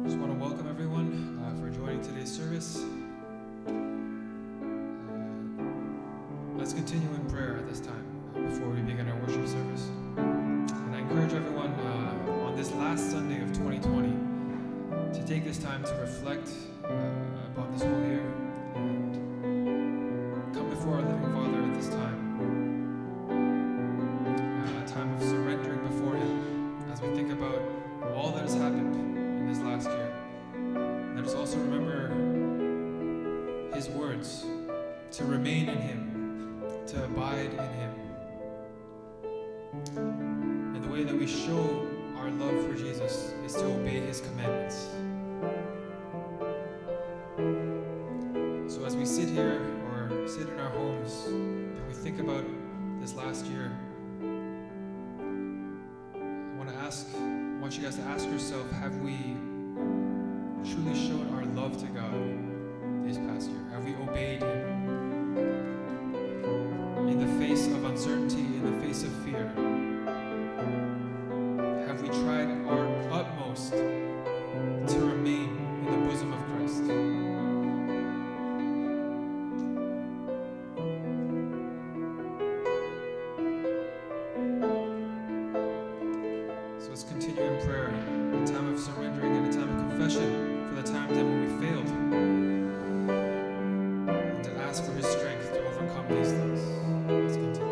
Just want to welcome everyone for joining today's service. Let's continue in prayer at this time before we begin our worship service. And I encourage everyone on this last Sunday of 2020 to take this time to reflect upon this whole year and come before our living Father at this time. A time of surrendering before Him as we think about all that has happened in this last year. Let us also remember His words, to remain in Him, to abide in Him. And the way that we show our love for Jesus is to obey His commandments. So as we sit here or sit in our homes and we think about this last year, I want you guys to ask yourself, have we truly shown our love to God this past year? Have we obeyed Him in the face of uncertainty, in the face of fear? Have we tried our utmost to remain in the bosom of Christ? So let's continue in prayer, a time of surrendering and a time of confession for the time that when we failed, and to ask for His strength to overcome these things. Let's continue.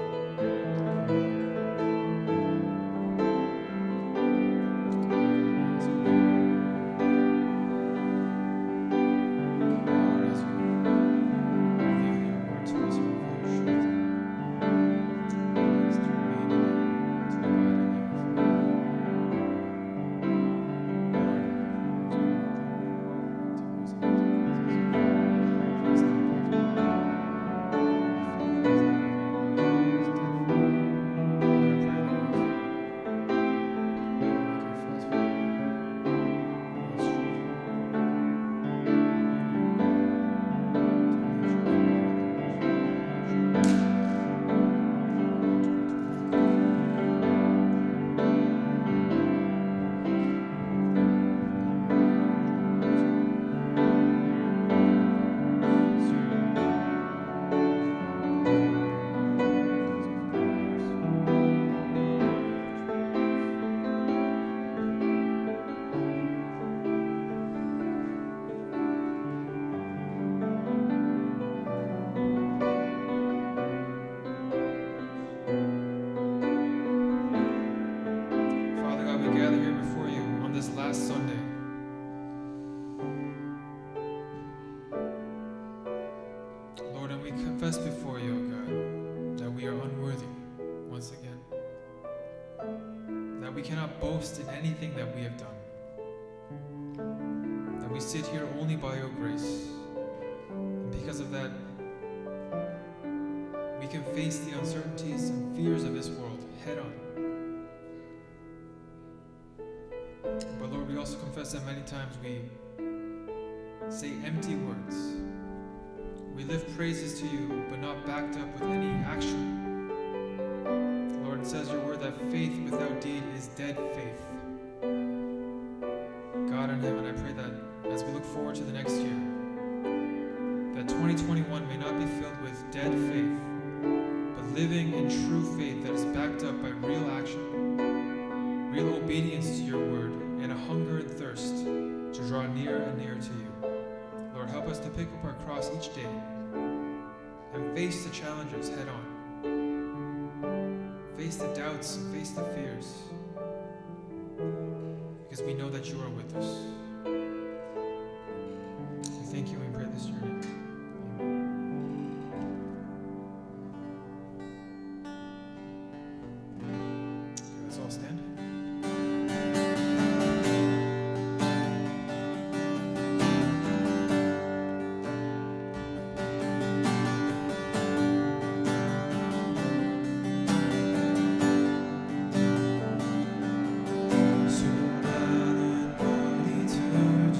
Confess before you, O God, that we are unworthy once again, that we cannot boast in anything that we have done, that we sit here only by your grace, and because of that, we can face the uncertainties and fears of this world head on. But Lord, we also confess that many times we say empty words. We lift praises to you, but not backed up with any action. Lord, it says your word that faith without deed is dead faith. God in heaven, I pray that as we look forward to the next year, that 2021 may not be filled with dead faith, but living in true faith that is backed up by real action, real obedience to your word, and a hunger and thirst to draw near and near to you. Lord, help us to pick up our cross each day and face the challenges head on. Face the doubts and face the fears, because we know that you are with us. We thank you and we pray this in your name. Amen. Okay, let's all stand. 수많은 너희 들어줘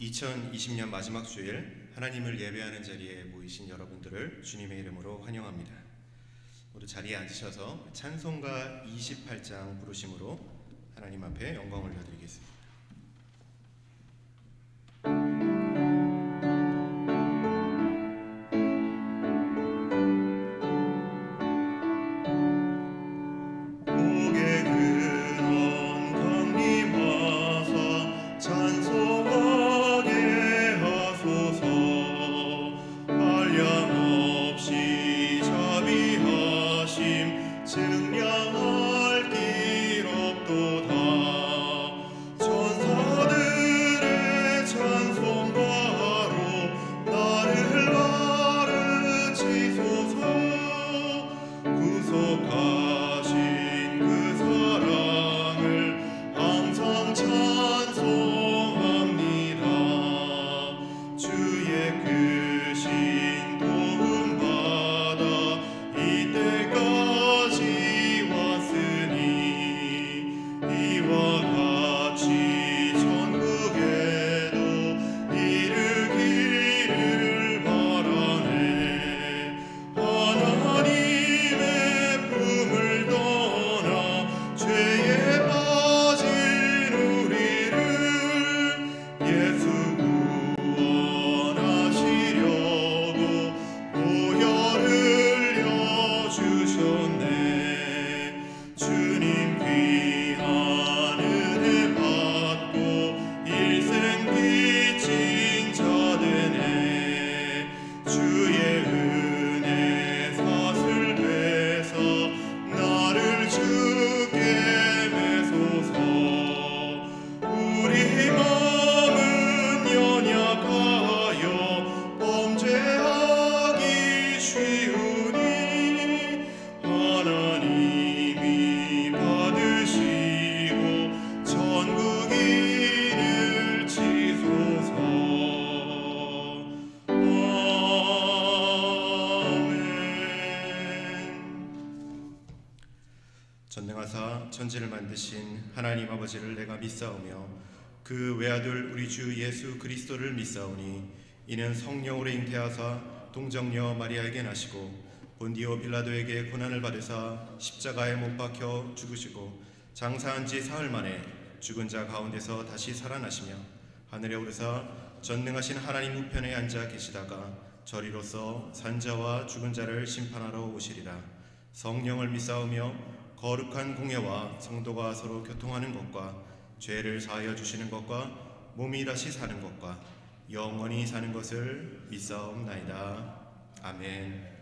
2020년 마지막 주일 하나님을 예배하는 자리에 모이신 여러분들을 주님의 이름으로 환영합니다. 모두 자리에 앉으셔서 찬송가 28장 부르심으로 하나님 앞에 영광 올려드리겠습니다. 전능하사 천지를 만드신 하나님 아버지를 내가 믿사오며 그 외아들 우리 주 예수 그리스도를 믿사오니 이는 성령으로 잉태하사 동정녀 마리아에게 나시고 본디오 빌라도에게 고난을 받으사 십자가에 못 박혀 죽으시고 장사한 지 사흘 만에 죽은 자 가운데서 다시 살아나시며 하늘에 오르사 전능하신 하나님 우편에 앉아 계시다가 저리로서 산자와 죽은 자를 심판하러 오시리라. 성령을 믿사오며 거룩한 공예와 성도가 서로 교통하는 것과 죄를 사하여 주시는 것과 몸이 다시 사는 것과 영원히 사는 것을 믿사옵나이다. 아멘.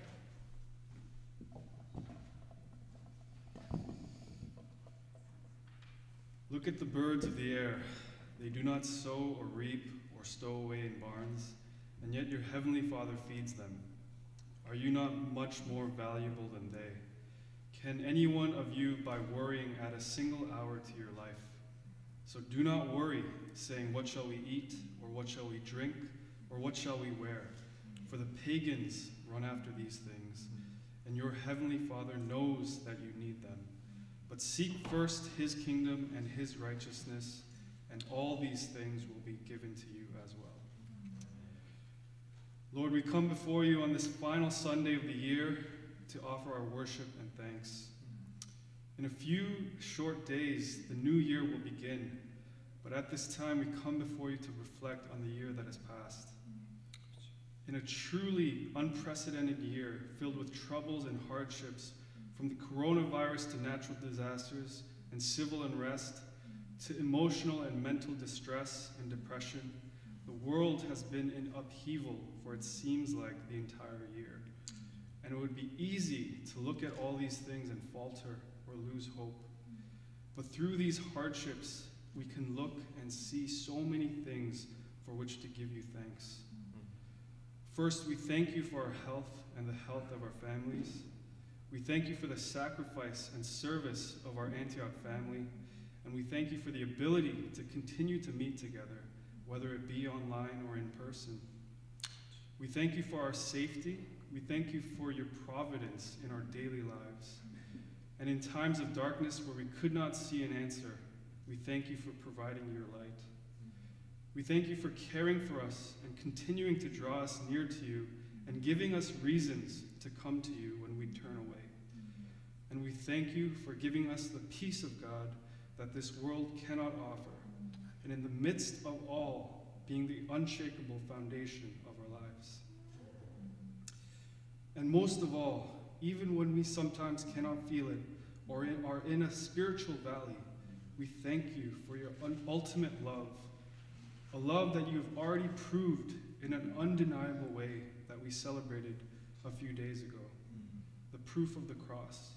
Look at the birds of the air. They do not sow or reap or stow away in barns, and yet your heavenly Father feeds them. Are you not much more valuable than they? Can any one of you, by worrying, add a single hour to your life? So do not worry, saying, what shall we eat, or what shall we drink, or what shall we wear? For the pagans run after these things, and your heavenly Father knows that you need them. But seek first his kingdom and his righteousness, and all these things will be given to you as well. Lord, we come before you on this final Sunday of the year to offer our worship and thanks. In a few short days, the new year will begin, but at this time we come before you to reflect on the year that has passed. In a truly unprecedented year filled with troubles and hardships, from the coronavirus to natural disasters and civil unrest, to emotional and mental distress and depression, the world has been in upheaval for it seems like the entire year. And it would be easy to look at all these things and falter or lose hope. But through these hardships, we can look and see so many things for which to give you thanks. First, we thank you for our health and the health of our families. We thank you for the sacrifice and service of our Antioch family, and we thank you for the ability to continue to meet together, whether it be online or in person. We thank you for our safety. We thank you for your providence in our daily lives. And in times of darkness where we could not see an answer, we thank you for providing your light. We thank you for caring for us and continuing to draw us near to you and giving us reasons to come to you when we turn away. And we thank you for giving us the peace of God that this world cannot offer, and in the midst of all, being the unshakable foundation of our lives. And most of all, even when we sometimes cannot feel it or are in a spiritual valley, we thank you for your ultimate love, a love that you have already proved in an undeniable way that we celebrated a few days ago, the proof of the cross.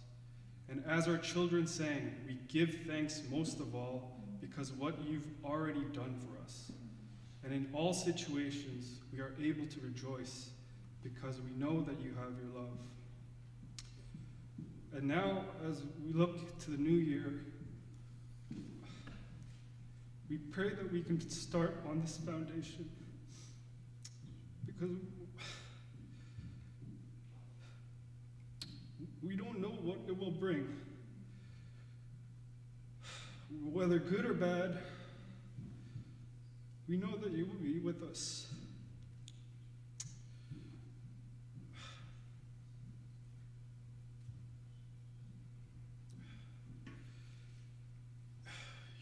And as our children sang, we give thanks most of all because what you've already done for us. And in all situations, we are able to rejoice because we know that you have your love. And now, as we look to the new year, we pray that we can start on this foundation because we don't know what it will bring. Whether good or bad, we know that you will be with us.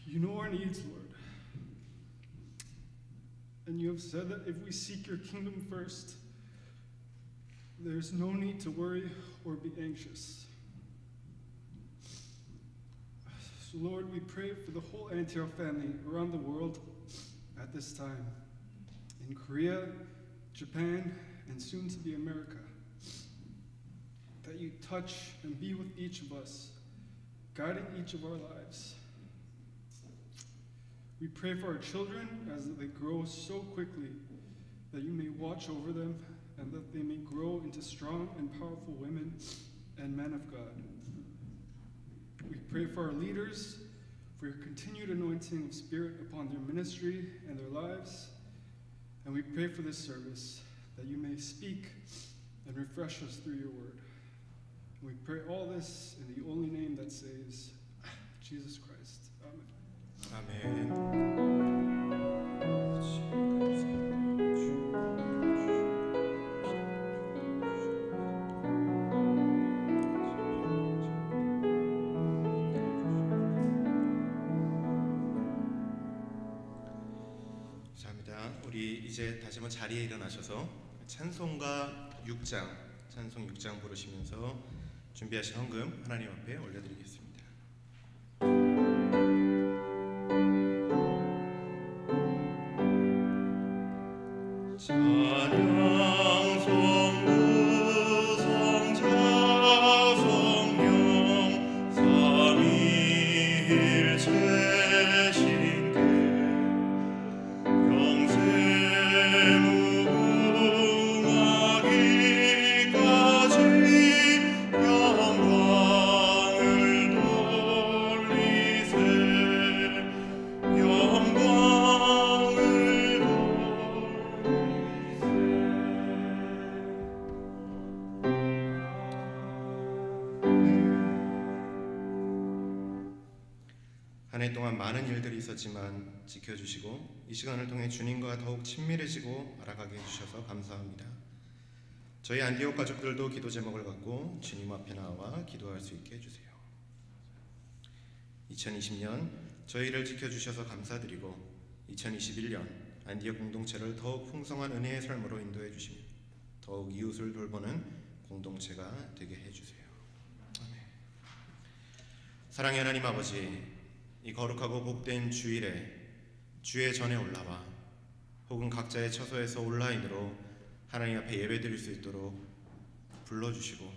You know our needs, Lord. And you have said that if we seek your kingdom first, there's no need to worry or be anxious. So Lord, we pray for the whole Antioch family around the world at this time, in Korea, Japan, and soon to be America, that you touch and be with each of us, guiding each of our lives. We pray for our children as they grow so quickly that you may watch over them and that they may grow into strong and powerful women and men of God. We pray for our leaders, for your continued anointing of Spirit upon their ministry and their lives. And we pray for this service, that you may speak and refresh us through your word. And we pray all this in the only name that saves, Jesus Christ. Amen. 아멘. 감사합니다. 우리 이제 다시 한번 자리에 일어나셔서 찬송가 6장, 찬송 6장 부르시면서 준비하신 헌금 하나님 앞에 올려드리겠습니다. 한 해 동안 많은 일들이 있었지만 지켜주시고 이 시간을 통해 주님과 더욱 친밀해지고 알아가게 해주셔서 감사합니다. 저희 안디옥 가족들도 기도 제목을 갖고 주님 앞에 나와 기도할 수 있게 해주세요. 2020년 저희를 지켜주셔서 감사드리고 2021년 안디옥 공동체를 더욱 풍성한 은혜의 삶으로 인도해 주시며 더욱 이웃을 돌보는 공동체가 되게 해주세요. 아멘. 사랑의 하나님 아버지, 이 거룩하고 복된 주일에 주의 전에 올라와 혹은 각자의 처소에서 온라인으로 하나님 앞에 예배드릴 수 있도록 불러주시고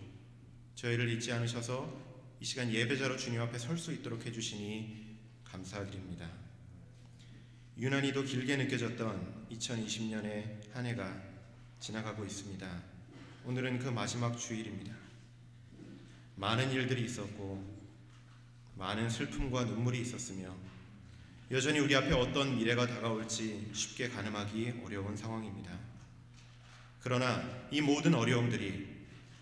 저희를 잊지 않으셔서 이 시간 예배자로 주님 앞에 설 수 있도록 해주시니 감사드립니다. 유난히도 길게 느껴졌던 2020년의 한 해가 지나가고 있습니다. 오늘은 그 마지막 주일입니다. 많은 일들이 있었고 많은 슬픔과 눈물이 있었으며 여전히 우리 앞에 어떤 미래가 다가올지 쉽게 가늠하기 어려운 상황입니다. 그러나 이 모든 어려움들이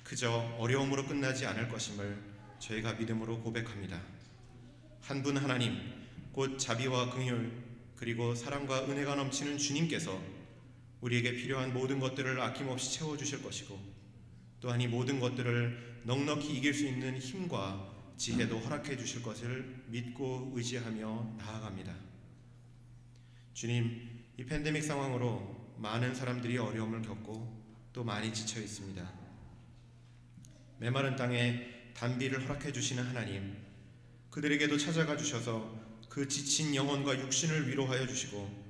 그저 어려움으로 끝나지 않을 것임을 저희가 믿음으로 고백합니다. 한 분 하나님, 곧 자비와 긍휼, 그리고 사랑과 은혜가 넘치는 주님께서 우리에게 필요한 모든 것들을 아낌없이 채워주실 것이고, 또한 이 모든 것들을 넉넉히 이길 수 있는 힘과 지혜도 허락해 주실 것을 믿고 의지하며 나아갑니다. 주님, 이 팬데믹 상황으로 많은 사람들이 어려움을 겪고 또 많이 지쳐 있습니다. 메마른 땅에 단비를 허락해 주시는 하나님, 그들에게도 찾아가 주셔서 그 지친 영혼과 육신을 위로하여 주시고,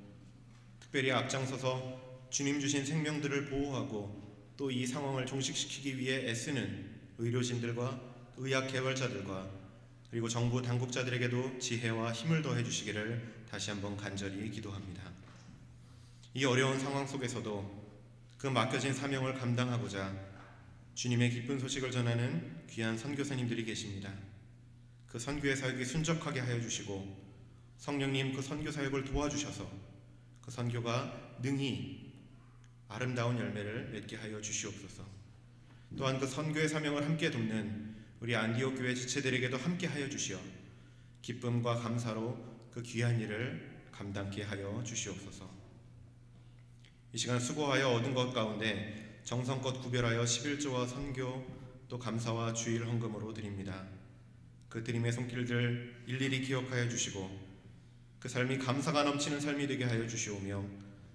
특별히 앞장서서 주님 주신 생명들을 보호하고 또 이 상황을 종식시키기 위해 애쓰는 의료진들과 의학 개발자들과 그리고 정부 당국자들에게도 지혜와 힘을 더해 주시기를 다시 한번 간절히 기도합니다. 이 어려운 상황 속에서도 그 맡겨진 사명을 감당하고자 주님의 기쁜 소식을 전하는 귀한 선교사님들이 계십니다. 그 선교의 사역이 순적하게 하여 주시고, 성령님 그 선교 사역을 도와주셔서 그 선교가 능히 아름다운 열매를 맺게 하여 주시옵소서. 또한 그 선교의 사명을 함께 돕는 우리 안디옥 교회 지체들에게도 함께 하여 주시어 기쁨과 감사로 그 귀한 일을 감당케 하여 주시옵소서. 이 시간 수고하여 얻은 것 가운데 정성껏 구별하여 11조와 선교 또 감사와 주일 헌금으로 드립니다. 그 드림의 손길들 일일이 기억하여 주시고 그 삶이 감사가 넘치는 삶이 되게 하여 주시오며,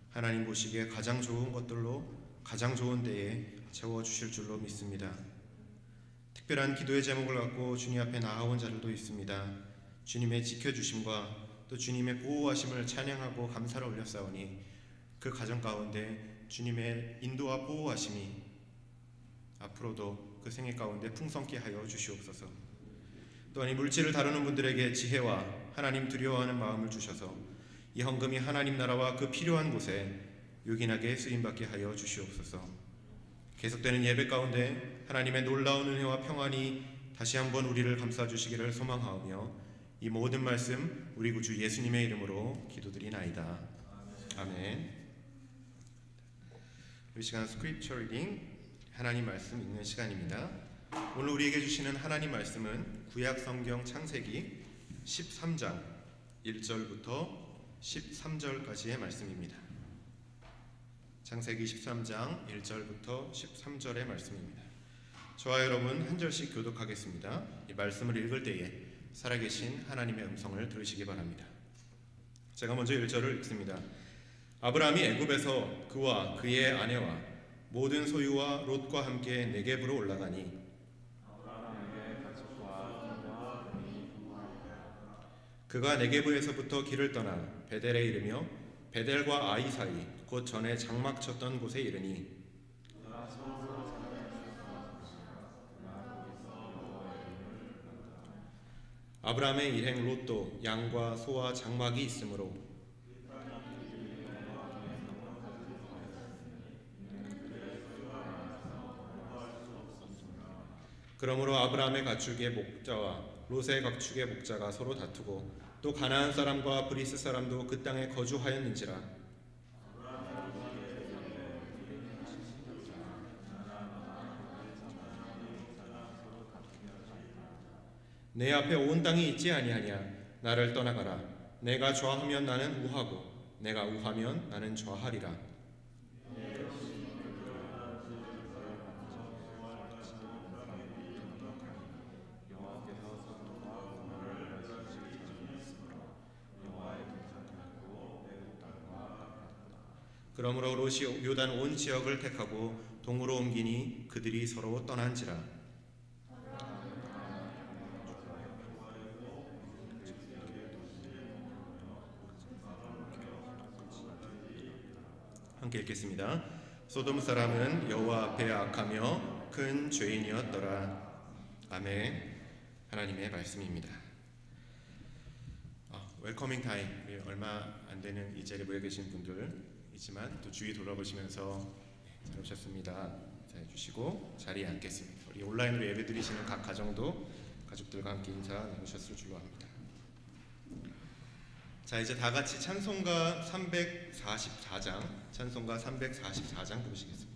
하나님 보시기에 가장 좋은 것들로 가장 좋은 때에 채워주실 줄로 믿습니다. 특별한 기도의 제목을 갖고 주님 앞에 나아온 자들도 있습니다. 주님의 지켜주심과 또 주님의 보호하심을 찬양하고 감사를 올렸사오니 그 가정 가운데 주님의 인도와 보호하심이 앞으로도 그 생애 가운데 풍성케 하여 주시옵소서. 또한 이 물질을 다루는 분들에게 지혜와 하나님 두려워하는 마음을 주셔서 이 헌금이 하나님 나라와 그 필요한 곳에 요긴하게 쓰임받게 하여 주시옵소서. 계속되는 예배 가운데 하나님의 놀라운 은혜와 평안이 다시 한번 우리를 감싸주시기를 소망하오며, 이 모든 말씀 우리 구주 예수님의 이름으로 기도드리나이다. 아멘. 이 시간 스크립처 리딩, 하나님 말씀 읽는 시간입니다. 오늘 우리에게 주시는 하나님 말씀은 구약 성경 창세기 13장 1절부터 13절까지의 말씀입니다. 창세기 13장 1절부터 13절의 말씀입니다. 저와 여러분 한 절씩 교독하겠습니다. 이 말씀을 읽을 때에 살아계신 하나님의 음성을 들으시기 바랍니다. 제가 먼저 1절을 읽습니다. 아브라함이 애굽에서 그와 그의 아내와 모든 소유와 롯과 함께 네겝으로 올라가니 그가 네겝에서부터 길을 떠나 베델에 이르며 베델과 아이 사이 곧 전에 장막 쳤던 곳에 이르니 아브라함의 일행 롯도 양과 소와 장막이 있으므로 그러므로 아브라함의 가축의 목자와 롯의 가축의 목자가 서로 다투고 또 가나안 사람과 브리스 사람도 그 땅에 거주하였는지라. 내 앞에 온 땅이 있지 아니하냐. 나를 떠나가라. 내가 좌하면 나는 우하고 내가 우하면 나는 좌하리라. 그러므로 롯이 요단 온 지역을 택하고 동으로 옮기니 그들이 서로 떠난지라. 함께 읽겠습니다. 소돔 사람은 여호와 앞에 악하며 큰 죄인이었더라. 아멘. 하나님의 말씀입니다. 웰커밍 타임, 얼마 안 되는 이 자리에 모여 계신 분들 있지만 또 주위 돌아보시면서 잘 오셨습니다. 인사해 주시고 자리에 앉겠습니다. 우리 온라인으로 예배 드리시는 각 가정도 가족들과 함께 인사 나누셨을 줄로 압니다. 자, 이제 다 같이 찬송가 344장 부르시겠습니다.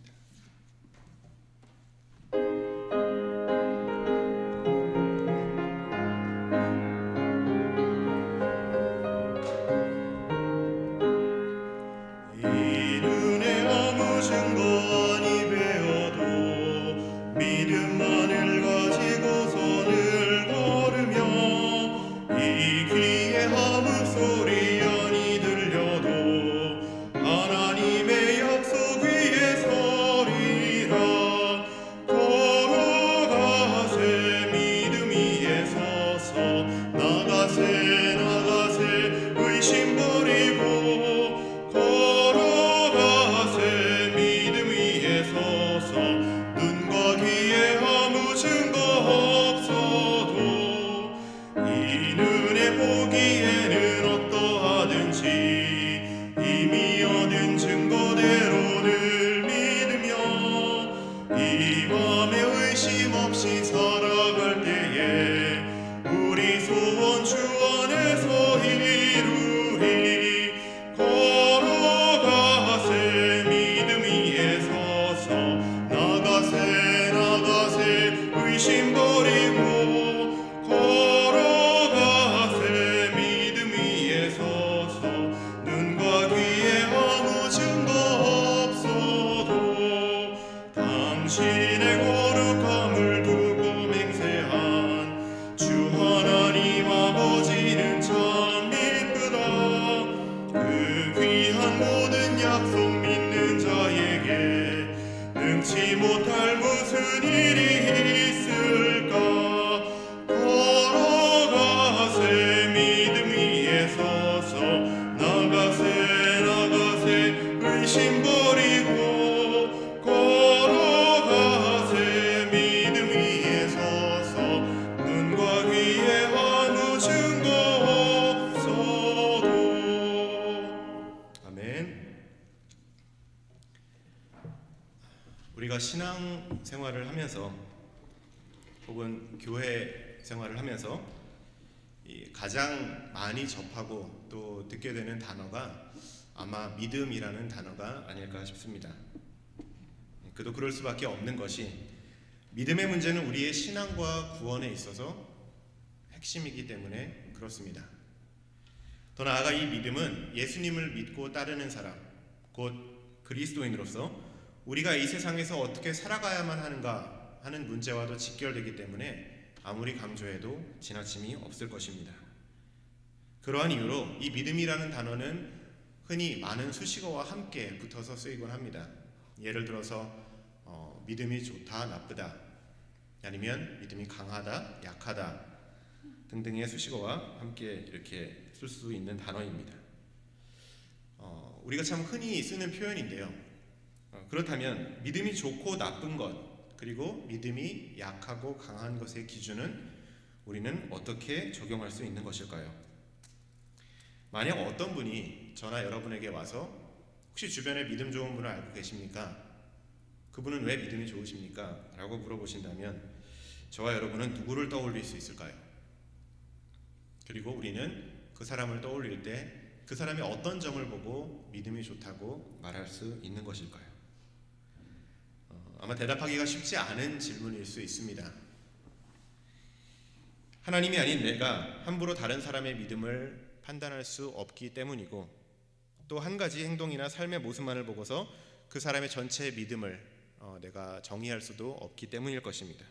주 안에서 이루리 걸어가세 믿음 위에 서서 나가세 나가세 의심 버리고 걸어가세 믿음 위에 서서 눈과 귀에 아무 증거 없어도 당신의 거룩함을 두고 맹세한 주 하나님 아버지는 참 이쁘다. 그 귀한 모든 약속 믿는 자에게 능치 못할 무슨 일이 있을까. 걸어가세 믿음 위에 서서 나가세 나가세 의심 버리고 걸어가세 믿음 위에 서서 눈과 귀에 아무 증거 없어도. 아멘. 우리가 신앙 생활을 하면서 혹은 교회 생활을 하면서 가장 많이 접하고 또 듣게 되는 단어가 아마 믿음이라는 단어가 아닐까 싶습니다. 그도 그럴 수밖에 없는 것이 믿음의 문제는 우리의 신앙과 구원에 있어서 핵심이기 때문에 그렇습니다. 더 나아가 이 믿음은 예수님을 믿고 따르는 사람, 곧 그리스도인으로서 우리가 이 세상에서 어떻게 살아가야만 하는가 하는 문제와도 직결되기 때문에 아무리 강조해도 지나침이 없을 것입니다. 그러한 이유로 이 믿음이라는 단어는 흔히 많은 수식어와 함께 붙어서 쓰이곤 합니다. 예를 들어서 믿음이 좋다, 나쁘다, 아니면 믿음이 강하다, 약하다 등등의 수식어와 함께 이렇게 쓸 수 있는 단어입니다. 우리가 참 흔히 쓰는 표현인데요. 그렇다면 믿음이 좋고 나쁜 것, 그리고 믿음이 약하고 강한 것의 기준은 우리는 어떻게 적용할 수 있는 것일까요? 만약 어떤 분이 저나 여러분에게 와서 혹시 주변에 믿음 좋은 분을 알고 계십니까? 그분은 왜 믿음이 좋으십니까? 라고 물어보신다면 저와 여러분은 누구를 떠올릴 수 있을까요? 그리고 우리는 그 사람을 떠올릴 때 그 사람이 어떤 점을 보고 믿음이 좋다고 말할 수 있는 것일까요? 아마 대답하기가 쉽지 않은 질문일 수 있습니다. 하나님이 아닌 내가 함부로 다른 사람의 믿음을 판단할 수 없기 때문이고, 또 한 가지 행동이나 삶의 모습만을 보고서 그 사람의 전체의 믿음을 내가 정의할 수도 없기 때문일 것입니다.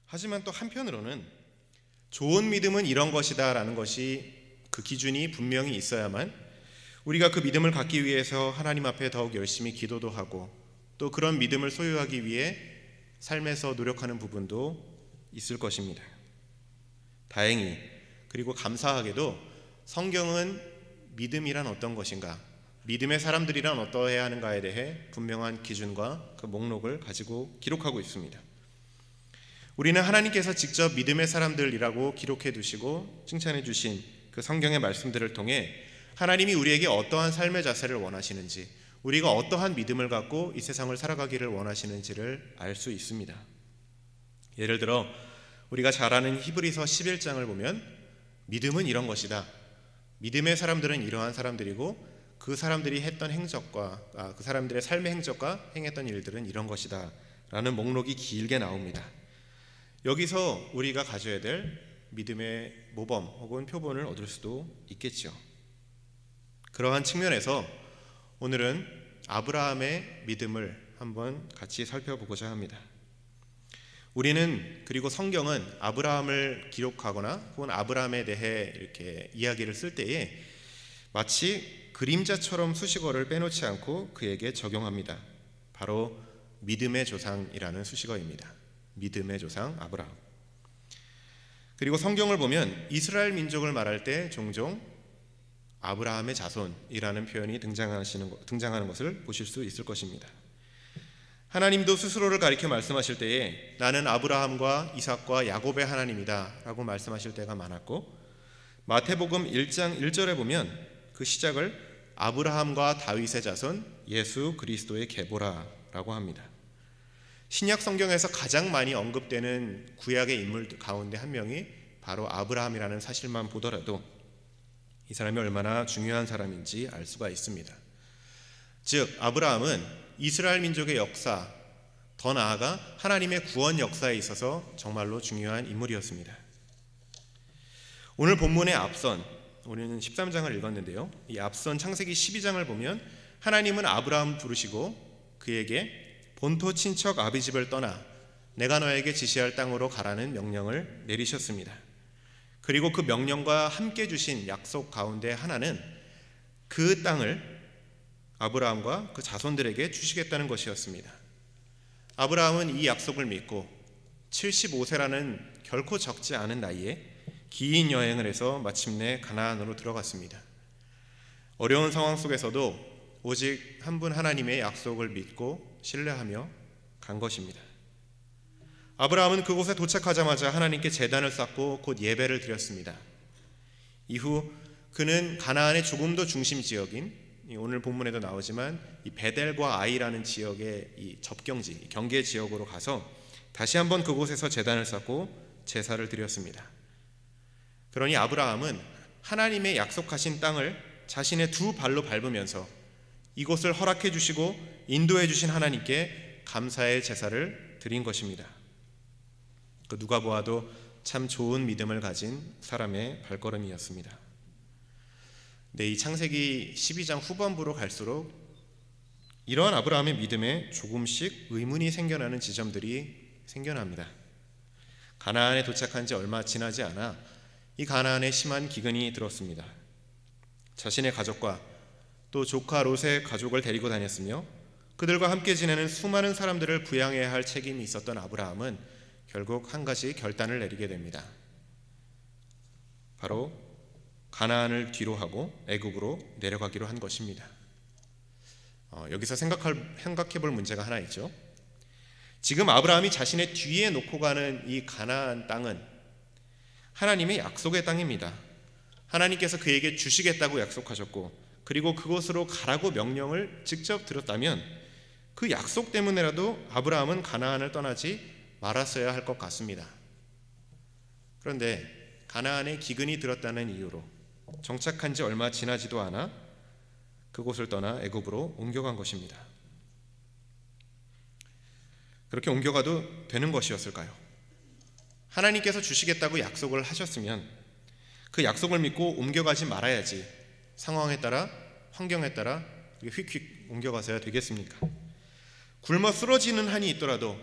하지만 또 한편으로는 좋은 믿음은 이런 것이다 라는 것이 그 기준이 분명히 있어야만 우리가 그 믿음을 갖기 위해서 하나님 앞에 더욱 열심히 기도도 하고 또 그런 믿음을 소유하기 위해 삶에서 노력하는 부분도 있을 것입니다. 다행히 그리고 감사하게도 성경은 믿음이란 어떤 것인가, 믿음의 사람들이란 어떠해야 하는가에 대해 분명한 기준과 그 목록을 가지고 기록하고 있습니다. 우리는 하나님께서 직접 믿음의 사람들이라고 기록해 두시고 칭찬해 주신 그 성경의 말씀들을 통해 하나님이 우리에게 어떠한 삶의 자세를 원하시는지, 우리가 어떠한 믿음을 갖고 이 세상을 살아가기를 원하시는지를 알 수 있습니다. 예를 들어 우리가 잘 아는 히브리서 11장을 보면 믿음은 이런 것이다, 믿음의 사람들은 이러한 사람들이고 그 사람들이 했던 행적과 그 사람들의 삶의 행적과 행했던 일들은 이런 것이다 라는 목록이 길게 나옵니다. 여기서 우리가 가져야 될 믿음의 모범 혹은 표본을 얻을 수도 있겠죠. 그러한 측면에서 오늘은 아브라함의 믿음을 한번 같이 살펴보고자 합니다. 우리는 그리고 성경은 아브라함을 기록하거나 혹은 아브라함에 대해 이렇게 이야기를 쓸 때에 마치 그림자처럼 수식어를 빼놓지 않고 그에게 적용합니다. 바로 믿음의 조상이라는 수식어입니다. 믿음의 조상 아브라함. 그리고 성경을 보면 이스라엘 민족을 말할 때 종종 아브라함의 자손이라는 표현이 등장하는 것을 보실 수 있을 것입니다. 하나님도 스스로를 가리켜 말씀하실 때에 나는 아브라함과 이삭과 야곱의 하나님이다 라고 말씀하실 때가 많았고, 마태복음 1장 1절에 보면 그 시작을 아브라함과 다윗의 자손 예수 그리스도의 계보라 라고 합니다. 신약 성경에서 가장 많이 언급되는 구약의 인물 가운데 한 명이 바로 아브라함이라는 사실만 보더라도 이 사람이 얼마나 중요한 사람인지 알 수가 있습니다. 즉 아브라함은 이스라엘 민족의 역사, 더 나아가 하나님의 구원 역사에 있어서 정말로 중요한 인물이었습니다. 오늘 본문의 앞선, 우리는 13장을 읽었는데요, 이 앞선 창세기 12장을 보면 하나님은 아브라함을 부르시고 그에게 본토 친척 아비집을 떠나 내가 너에게 지시할 땅으로 가라는 명령을 내리셨습니다. 그리고 그 명령과 함께 주신 약속 가운데 하나는 그 땅을 아브라함과 그 자손들에게 주시겠다는 것이었습니다. 아브라함은 이 약속을 믿고 75세라는 결코 적지 않은 나이에 긴 여행을 해서 마침내 가나안으로 들어갔습니다. 어려운 상황 속에서도 오직 한 분 하나님의 약속을 믿고 신뢰하며 간 것입니다. 아브라함은 그곳에 도착하자마자 하나님께 제단을 쌓고 곧 예배를 드렸습니다. 이후 그는 가나안의 조금 더 중심 지역인, 오늘 본문에도 나오지만 이 베델과 아이라는 지역의 이 접경지, 경계 지역으로 가서 다시 한번 그곳에서 제단을 쌓고 제사를 드렸습니다. 그러니 아브라함은 하나님의 약속하신 땅을 자신의 두 발로 밟으면서 이곳을 허락해 주시고 인도해 주신 하나님께 감사의 제사를 드린 것입니다. 그 누가 보아도 참 좋은 믿음을 가진 사람의 발걸음이었습니다. 네, 이 창세기 12장 후반부로 갈수록 이러한 아브라함의 믿음에 조금씩 의문이 생겨나는 지점들이 생겨납니다. 가나안에 도착한 지 얼마 지나지 않아 이 가나안에 심한 기근이 들었습니다. 자신의 가족과 또 조카 롯의 가족을 데리고 다녔으며 그들과 함께 지내는 수많은 사람들을 부양해야 할 책임이 있었던 아브라함은 결국 한 가지 결단을 내리게 됩니다. 바로 가나안을 뒤로 하고 애굽으로 내려가기로 한 것입니다. 여기서 생각해 볼 문제가 하나 있죠. 지금 아브라함이 자신의 뒤에 놓고 가는 이 가나안 땅은 하나님의 약속의 땅입니다. 하나님께서 그에게 주시겠다고 약속하셨고 그리고 그곳으로 가라고 명령을 직접 들었다면 그 약속 때문에라도 아브라함은 가나안을 떠나지 말았어야 할 것 같습니다. 그런데 가나안에 기근이 들었다는 이유로 정착한 지 얼마 지나지도 않아 그곳을 떠나 애굽으로 옮겨간 것입니다. 그렇게 옮겨가도 되는 것이었을까요? 하나님께서 주시겠다고 약속을 하셨으면 그 약속을 믿고 옮겨가지 말아야지 상황에 따라 환경에 따라 휙휙 옮겨가서야 되겠습니까? 굶어 쓰러지는 한이 있더라도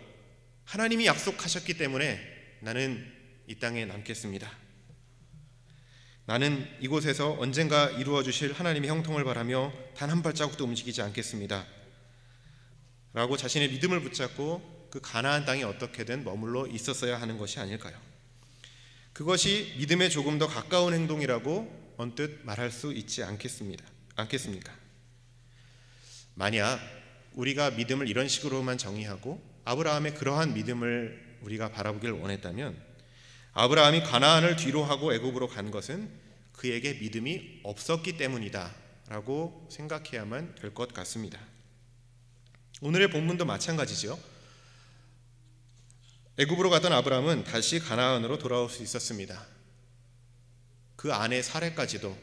하나님이 약속하셨기 때문에 나는 이 땅에 남겠습니다. 나는 이곳에서 언젠가 이루어 주실 하나님의 형통을 바라며 단 한 발자국도 움직이지 않겠습니다. 라고 자신의 믿음을 붙잡고 그 가나안 땅에 어떻게든 머물러 있었어야 하는 것이 아닐까요? 그것이 믿음에 조금 더 가까운 행동이라고 언뜻 말할 수 있지 않겠습니까? 만약 우리가 믿음을 이런 식으로만 정의하고 아브라함의 그러한 믿음을 우리가 바라보길 원했다면 아브라함이 가나안을 뒤로 하고 애굽으로 간 것은 그에게 믿음이 없었기 때문이다 라고 생각해야만 될 것 같습니다. 오늘의 본문도 마찬가지죠. 애굽으로 갔던 아브라함은 다시 가나안으로 돌아올 수 있었습니다. 그 아내 사레까지도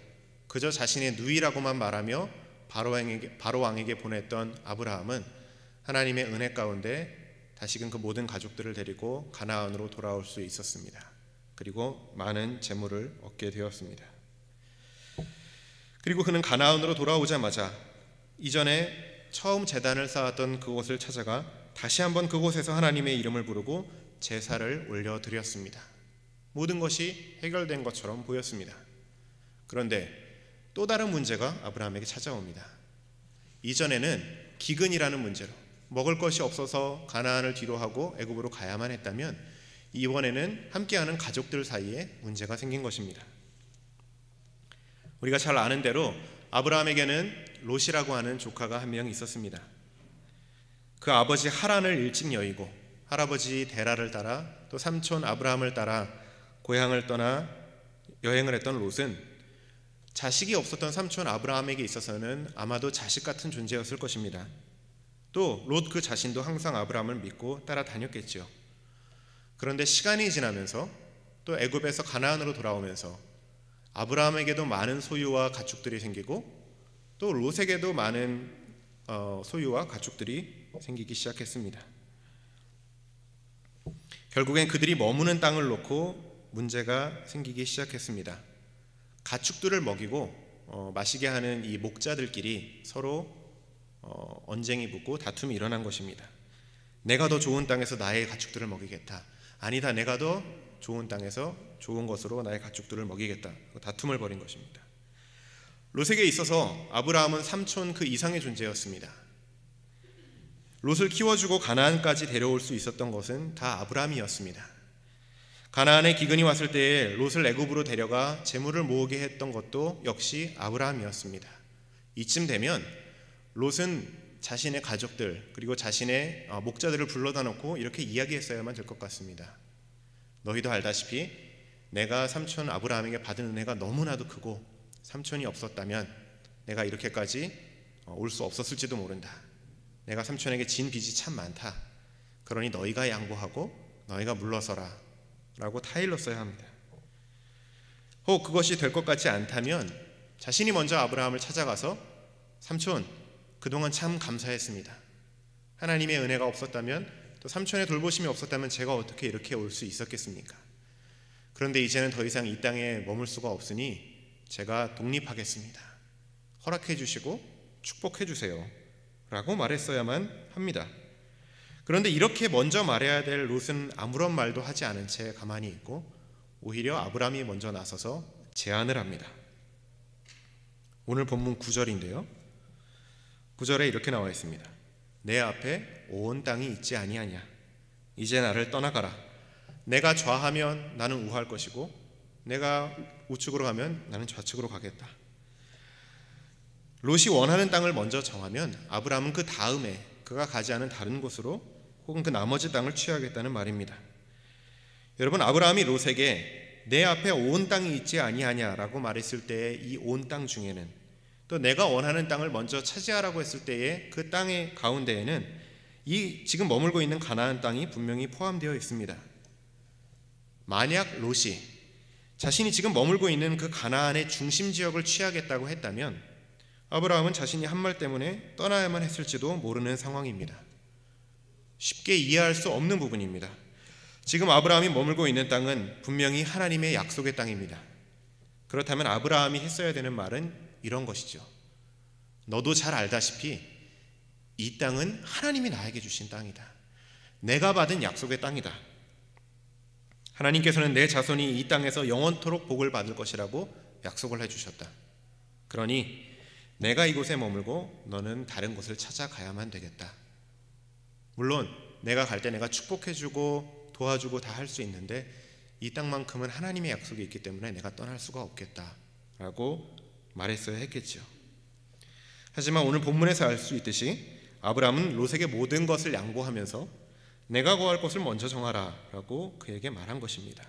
그저 자신의 누이라고만 말하며 바로 왕에게 보냈던 아브라함은 하나님의 은혜 가운데 다시금 그 모든 가족들을 데리고 가나안으로 돌아올 수 있었습니다. 그리고 많은 재물을 얻게 되었습니다. 그리고 그는 가나안으로 돌아오자마자 이전에 처음 제단을 쌓았던 그곳을 찾아가 다시 한번 그곳에서 하나님의 이름을 부르고 제사를 올려드렸습니다. 모든 것이 해결된 것처럼 보였습니다. 그런데 또 다른 문제가 아브라함에게 찾아옵니다. 이전에는 기근이라는 문제로 먹을 것이 없어서 가나안을 뒤로 하고 애굽으로 가야만 했다면 이번에는 함께하는 가족들 사이에 문제가 생긴 것입니다. 우리가 잘 아는 대로 아브라함에게는 롯이라고 하는 조카가 한 명 있었습니다. 그 아버지 하란을 일찍 여의고 할아버지 데라를 따라 또 삼촌 아브라함을 따라 고향을 떠나 여행을 했던 롯은 자식이 없었던 삼촌 아브라함에게 있어서는 아마도 자식 같은 존재였을 것입니다. 또 롯 그 자신도 항상 아브라함을 믿고 따라다녔겠죠. 그런데 시간이 지나면서 또 애굽에서 가나안으로 돌아오면서 아브라함에게도 많은 소유와 가축들이 생기고 또 롯에게도 많은 소유와 가축들이 생기기 시작했습니다. 결국엔 그들이 머무는 땅을 놓고 문제가 생기기 시작했습니다. 가축들을 먹이고 마시게 하는 이 목자들끼리 서로 언쟁이 붙고 다툼이 일어난 것입니다. 내가 더 좋은 땅에서 나의 가축들을 먹이겠다. 아니다, 내가 더 좋은 땅에서 좋은 것으로 나의 가축들을 먹이겠다. 다툼을 벌인 것입니다. 롯에게 있어서 아브라함은 삼촌 그 이상의 존재였습니다. 롯을 키워주고 가나안까지 데려올 수 있었던 것은 다 아브라함이었습니다. 가나안에 기근이 왔을 때에 롯을 애굽으로 데려가 재물을 모으게 했던 것도 역시 아브라함이었습니다. 이쯤 되면 롯은 자신의 가족들 그리고 자신의 목자들을 불러다 놓고 이렇게 이야기했어야만 될 것 같습니다. 너희도 알다시피 내가 삼촌 아브라함에게 받은 은혜가 너무나도 크고 삼촌이 없었다면 내가 이렇게까지 올 수 없었을지도 모른다. 내가 삼촌에게 진 빚이 참 많다. 그러니 너희가 양보하고 너희가 물러서라 라고 타일렀어야 합니다. 혹 그것이 될 것 같지 않다면 자신이 먼저 아브라함을 찾아가서 삼촌 그동안 참 감사했습니다. 하나님의 은혜가 없었다면 또 삼촌의 돌보심이 없었다면 제가 어떻게 이렇게 올 수 있었겠습니까? 그런데 이제는 더 이상 이 땅에 머물 수가 없으니 제가 독립하겠습니다. 허락해 주시고 축복해 주세요 라고 말했어야만 합니다. 그런데 이렇게 먼저 말해야 될 롯은 아무런 말도 하지 않은 채 가만히 있고 오히려 아브라함이 먼저 나서서 제안을 합니다. 오늘 본문 9절인데요. 9절에 이렇게 나와 있습니다. 내 앞에 온 땅이 있지 아니하냐. 이제 나를 떠나가라. 내가 좌하면 나는 우할 것이고 내가 우측으로 가면 나는 좌측으로 가겠다. 롯이 원하는 땅을 먼저 정하면 아브라함은 그 다음에 그가 가지 않은 다른 곳으로 혹은 그 나머지 땅을 취하겠다는 말입니다. 여러분, 아브라함이 롯에게 내 앞에 온 땅이 있지 아니하냐라고 말했을 때의 이 온 땅 중에는 또 내가 원하는 땅을 먼저 차지하라고 했을 때의 그 땅의 가운데에는 이 지금 머물고 있는 가나안 땅이 분명히 포함되어 있습니다. 만약 롯이 자신이 지금 머물고 있는 그 가나안의 중심 지역을 취하겠다고 했다면 아브라함은 자신이 한 말 때문에 떠나야만 했을지도 모르는 상황입니다. 쉽게 이해할 수 없는 부분입니다. 지금 아브라함이 머물고 있는 땅은 분명히 하나님의 약속의 땅입니다. 그렇다면 아브라함이 했어야 되는 말은 이런 것이죠. 너도 잘 알다시피 이 땅은 하나님이 나에게 주신 땅이다. 내가 받은 약속의 땅이다. 하나님께서는 내 자손이 이 땅에서 영원토록 복을 받을 것이라고 약속을 해주셨다. 그러니 내가 이곳에 머물고 너는 다른 곳을 찾아가야만 되겠다. 물론 내가 갈 때 내가 축복해주고 도와주고 다 할 수 있는데 이 땅만큼은 하나님의 약속이 있기 때문에 내가 떠날 수가 없겠다 라고 말했어야 했겠죠. 하지만 오늘 본문에서 알 수 있듯이 아브라함은 롯에게 모든 것을 양보하면서 내가 거할 곳을 먼저 정하라 라고 그에게 말한 것입니다.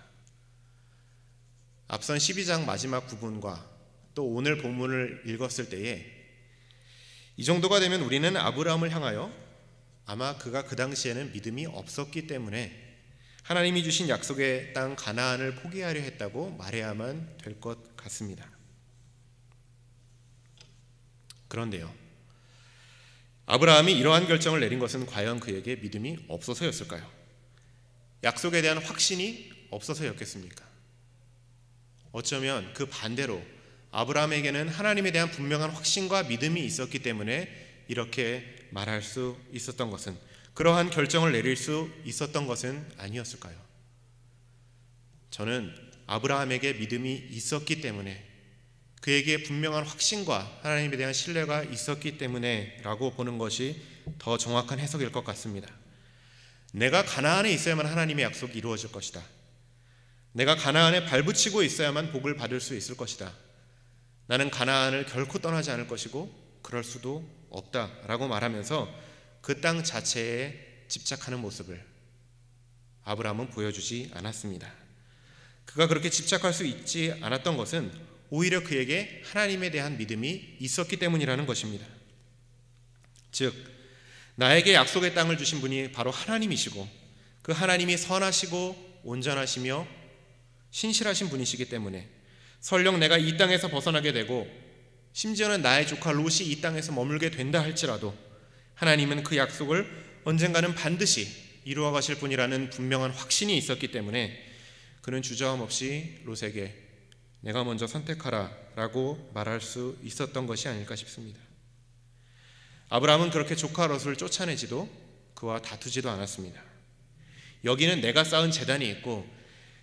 앞선 12장 마지막 부분과 또 오늘 본문을 읽었을 때에 이 정도가 되면 우리는 아브라함을 향하여 아마 그가 그 당시에는 믿음이 없었기 때문에 하나님이 주신 약속의 땅 가나안을 포기하려 했다고 말해야만 될 것 같습니다. 그런데요, 아브라함이 이러한 결정을 내린 것은 과연 그에게 믿음이 없어서였을까요? 약속에 대한 확신이 없어서였겠습니까? 어쩌면 그 반대로 아브라함에게는 하나님에 대한 분명한 확신과 믿음이 있었기 때문에 이렇게 말할 수 있었던 것은, 그러한 결정을 내릴 수 있었던 것은 아니었을까요? 저는 아브라함에게 믿음이 있었기 때문에, 그에게 분명한 확신과 하나님에 대한 신뢰가 있었기 때문에 라고 보는 것이 더 정확한 해석일 것 같습니다. 내가 가나안에 있어야만 하나님의 약속이 이루어질 것이다. 내가 가나안에 발붙이고 있어야만 복을 받을 수 있을 것이다. 나는 가나안을 결코 떠나지 않을 것이고 그럴 수도 없다라고 말하면서 그 땅 자체에 집착하는 모습을 아브라함은 보여주지 않았습니다. 그가 그렇게 집착할 수 있지 않았던 것은 오히려 그에게 하나님에 대한 믿음이 있었기 때문이라는 것입니다. 즉, 나에게 약속의 땅을 주신 분이 바로 하나님이시고 그 하나님이 선하시고 온전하시며 신실하신 분이시기 때문에 설령 내가 이 땅에서 벗어나게 되고 심지어는 나의 조카 롯이 이 땅에서 머물게 된다 할지라도 하나님은 그 약속을 언젠가는 반드시 이루어 가실 분이라는 분명한 확신이 있었기 때문에 그는 주저함 없이 롯에게 내가 먼저 선택하라 라고 말할 수 있었던 것이 아닐까 싶습니다. 아브라함은 그렇게 조카 롯을 쫓아내지도 그와 다투지도 않았습니다. 여기는 내가 쌓은 제단이 있고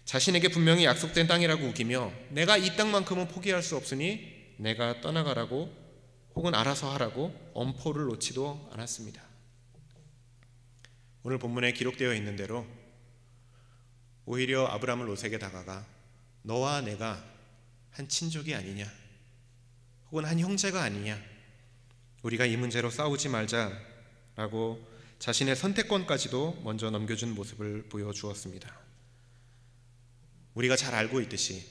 자신에게 분명히 약속된 땅이라고 우기며 내가 이 땅만큼은 포기할 수 없으니 내가 떠나가라고 혹은 알아서 하라고 엄포를 놓지도 않았습니다. 오늘 본문에 기록되어 있는 대로 오히려 아브라함은 롯에게 다가가 너와 내가 한 친족이 아니냐 혹은 한 형제가 아니냐, 우리가 이 문제로 싸우지 말자라고 자신의 선택권까지도 먼저 넘겨준 모습을 보여주었습니다. 우리가 잘 알고 있듯이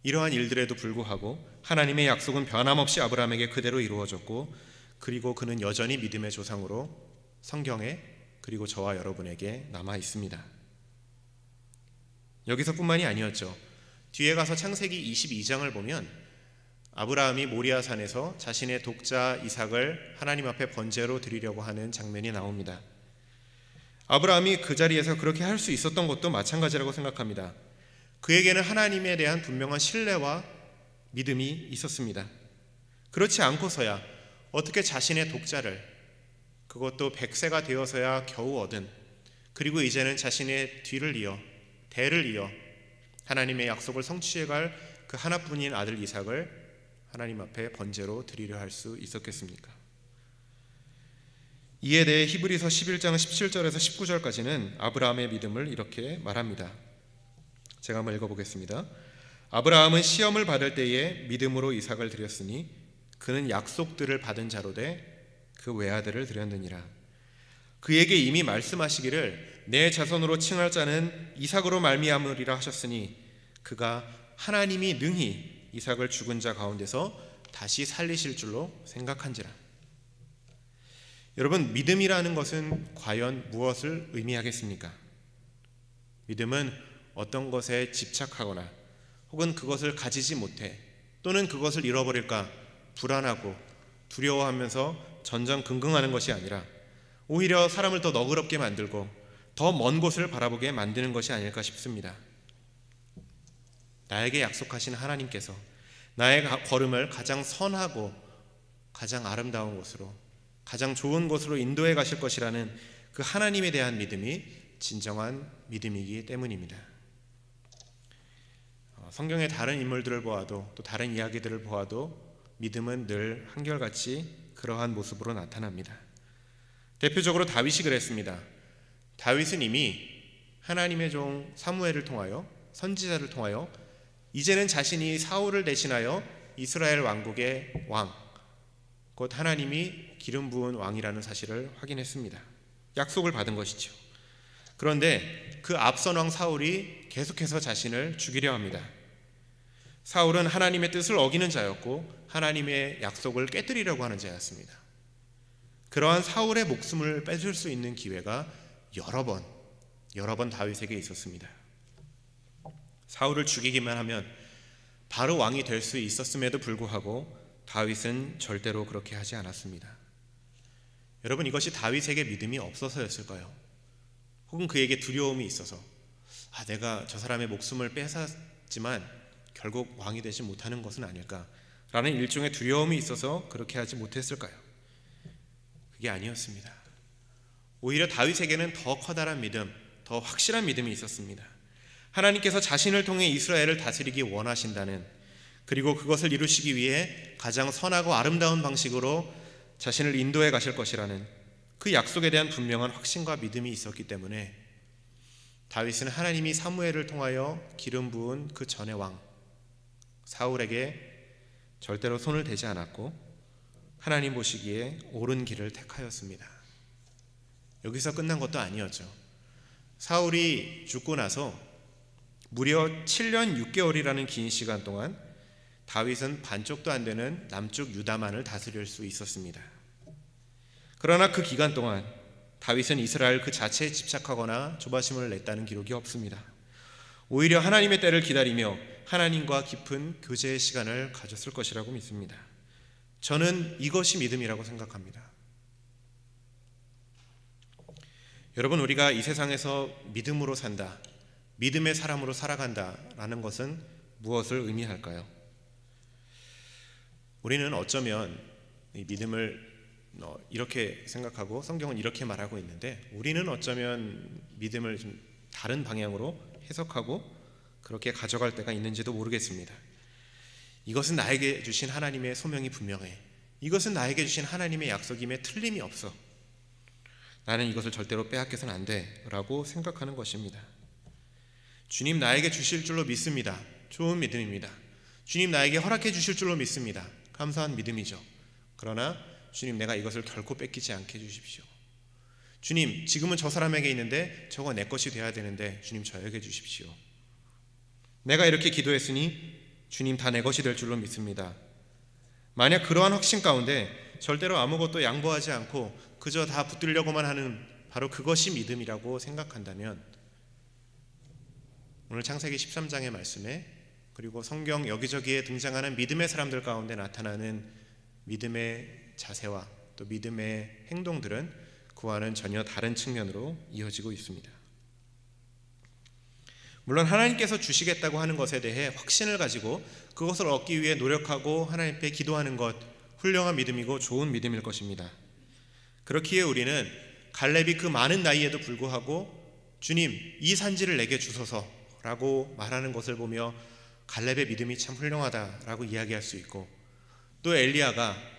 이러한 일들에도 불구하고 하나님의 약속은 변함없이 아브라함에게 그대로 이루어졌고, 그리고 그는 여전히 믿음의 조상으로 성경에 그리고 저와 여러분에게 남아 있습니다. 여기서뿐만이 아니었죠. 뒤에 가서 창세기 22장을 보면 아브라함이 모리아산에서 자신의 독자 이삭을 하나님 앞에 번제로 드리려고 하는 장면이 나옵니다. 아브라함이 그 자리에서 그렇게 할 수 있었던 것도 마찬가지라고 생각합니다. 그에게는 하나님에 대한 분명한 신뢰와 믿음이 있었습니다. 그렇지 않고서야 어떻게 자신의 독자를, 그것도 100세가 되어서야 겨우 얻은, 그리고 이제는 자신의 뒤를 이어 대를 이어 하나님의 약속을 성취해갈 그 하나뿐인 아들 이삭을 하나님 앞에 번제로 드리려 할 수 있었겠습니까? 이에 대해 히브리서 11장 17절에서 19절까지는 아브라함의 믿음을 이렇게 말합니다. 제가 한번 읽어보겠습니다. 아브라함은 시험을 받을 때에 믿음으로 이삭을 드렸으니 그는 약속들을 받은 자로 돼 그 외아들을 드렸느니라. 그에게 이미 말씀하시기를 내 자손으로 칭할 자는 이삭으로 말미암으리라 하셨으니 그가 하나님이 능히 이삭을 죽은 자 가운데서 다시 살리실 줄로 생각한지라. 여러분, 믿음이라는 것은 과연 무엇을 의미하겠습니까? 믿음은 어떤 것에 집착하거나 혹은 그것을 가지지 못해 또는 그것을 잃어버릴까 불안하고 두려워하면서 전전긍긍하는 것이 아니라 오히려 사람을 더 너그럽게 만들고 더 먼 곳을 바라보게 만드는 것이 아닐까 싶습니다. 나에게 약속하신 하나님께서 나의 걸음을 가장 선하고 가장 아름다운 곳으로, 가장 좋은 곳으로 인도해 가실 것이라는 그 하나님에 대한 믿음이 진정한 믿음이기 때문입니다. 성경의 다른 인물들을 보아도 또 다른 이야기들을 보아도 믿음은 늘 한결같이 그러한 모습으로 나타납니다. 대표적으로 다윗이 그랬습니다. 다윗은 이미 하나님의 종 사무엘을 통하여, 선지자를 통하여 이제는 자신이 사울을 대신하여 이스라엘 왕국의 왕, 곧 하나님이 기름 부은 왕이라는 사실을 확인했습니다. 약속을 받은 것이죠. 그런데 그 앞선 왕 사울이 계속해서 자신을 죽이려 합니다. 사울은 하나님의 뜻을 어기는 자였고 하나님의 약속을 깨뜨리려고 하는 자였습니다. 그러한 사울의 목숨을 뺏을 수 있는 기회가 여러 번 다윗에게 있었습니다. 사울을 죽이기만 하면 바로 왕이 될 수 있었음에도 불구하고 다윗은 절대로 그렇게 하지 않았습니다. 여러분, 이것이 다윗에게 믿음이 없어서였을까요? 혹은 그에게 두려움이 있어서 내가 저 사람의 목숨을 뺏었지만 결국 왕이 되지 못하는 것은 아닐까라는 일종의 두려움이 있어서 그렇게 하지 못했을까요? 그게 아니었습니다. 오히려 다윗에게는 더 커다란 믿음, 더 확실한 믿음이 있었습니다. 하나님께서 자신을 통해 이스라엘을 다스리기 원하신다는, 그리고 그것을 이루시기 위해 가장 선하고 아름다운 방식으로 자신을 인도해 가실 것이라는 그 약속에 대한 분명한 확신과 믿음이 있었기 때문에 다윗은 하나님이 사무엘을 통하여 기름 부은 그 전의 왕 사울에게 절대로 손을 대지 않았고 하나님 보시기에 옳은 길을 택하였습니다. 여기서 끝난 것도 아니었죠. 사울이 죽고 나서 무려 7년 6개월이라는 긴 시간 동안 다윗은 반쪽도 안 되는 남쪽 유다만을 다스릴 수 있었습니다. 그러나 그 기간 동안 다윗은 이스라엘 그 자체에 집착하거나 조바심을 냈다는 기록이 없습니다. 오히려 하나님의 때를 기다리며 하나님과 깊은 교제의 시간을 가졌을 것이라고 믿습니다. 저는 이것이 믿음이라고 생각합니다. 여러분, 우리가 이 세상에서 믿음으로 산다, 믿음의 사람으로 살아간다라는 것은 무엇을 의미할까요? 우리는 어쩌면 이 믿음을 이렇게 생각하고 성경은 이렇게 말하고 있는데, 우리는 어쩌면 믿음을 좀 다른 방향으로 해석하고 그렇게 가져갈 때가 있는지도 모르겠습니다. 이것은 나에게 주신 하나님의 소명이 분명해. 이것은 나에게 주신 하나님의 약속임에 틀림이 없어. 나는 이것을 절대로 빼앗겨서는 안 돼 라고 생각하는 것입니다. 주님 나에게 주실 줄로 믿습니다. 좋은 믿음입니다. 주님 나에게 허락해 주실 줄로 믿습니다. 감사한 믿음이죠. 그러나 주님, 내가 이것을 결코 뺏기지 않게 해주십시오. 주님, 지금은 저 사람에게 있는데 저거 내 것이 돼야 되는데 주님 저에게 주십시오. 내가 이렇게 기도했으니 주님 다 내 것이 될 줄로 믿습니다. 만약 그러한 확신 가운데 절대로 아무것도 양보하지 않고 그저 다 붙들려고만 하는 바로 그것이 믿음이라고 생각한다면, 오늘 창세기 13장의 말씀에 그리고 성경 여기저기에 등장하는 믿음의 사람들 가운데 나타나는 믿음의 자세와 또 믿음의 행동들은 그와는 전혀 다른 측면으로 이어지고 있습니다. 물론 하나님께서 주시겠다고 하는 것에 대해 확신을 가지고 그것을 얻기 위해 노력하고 하나님께 기도하는 것, 훌륭한 믿음이고 좋은 믿음일 것입니다. 그렇기에 우리는 갈렙이 그 많은 나이에도 불구하고 주님, 이 산지를 내게 주소서 라고 말하는 것을 보며 갈렙의 믿음이 참 훌륭하다라고 이야기할 수 있고, 또 엘리야가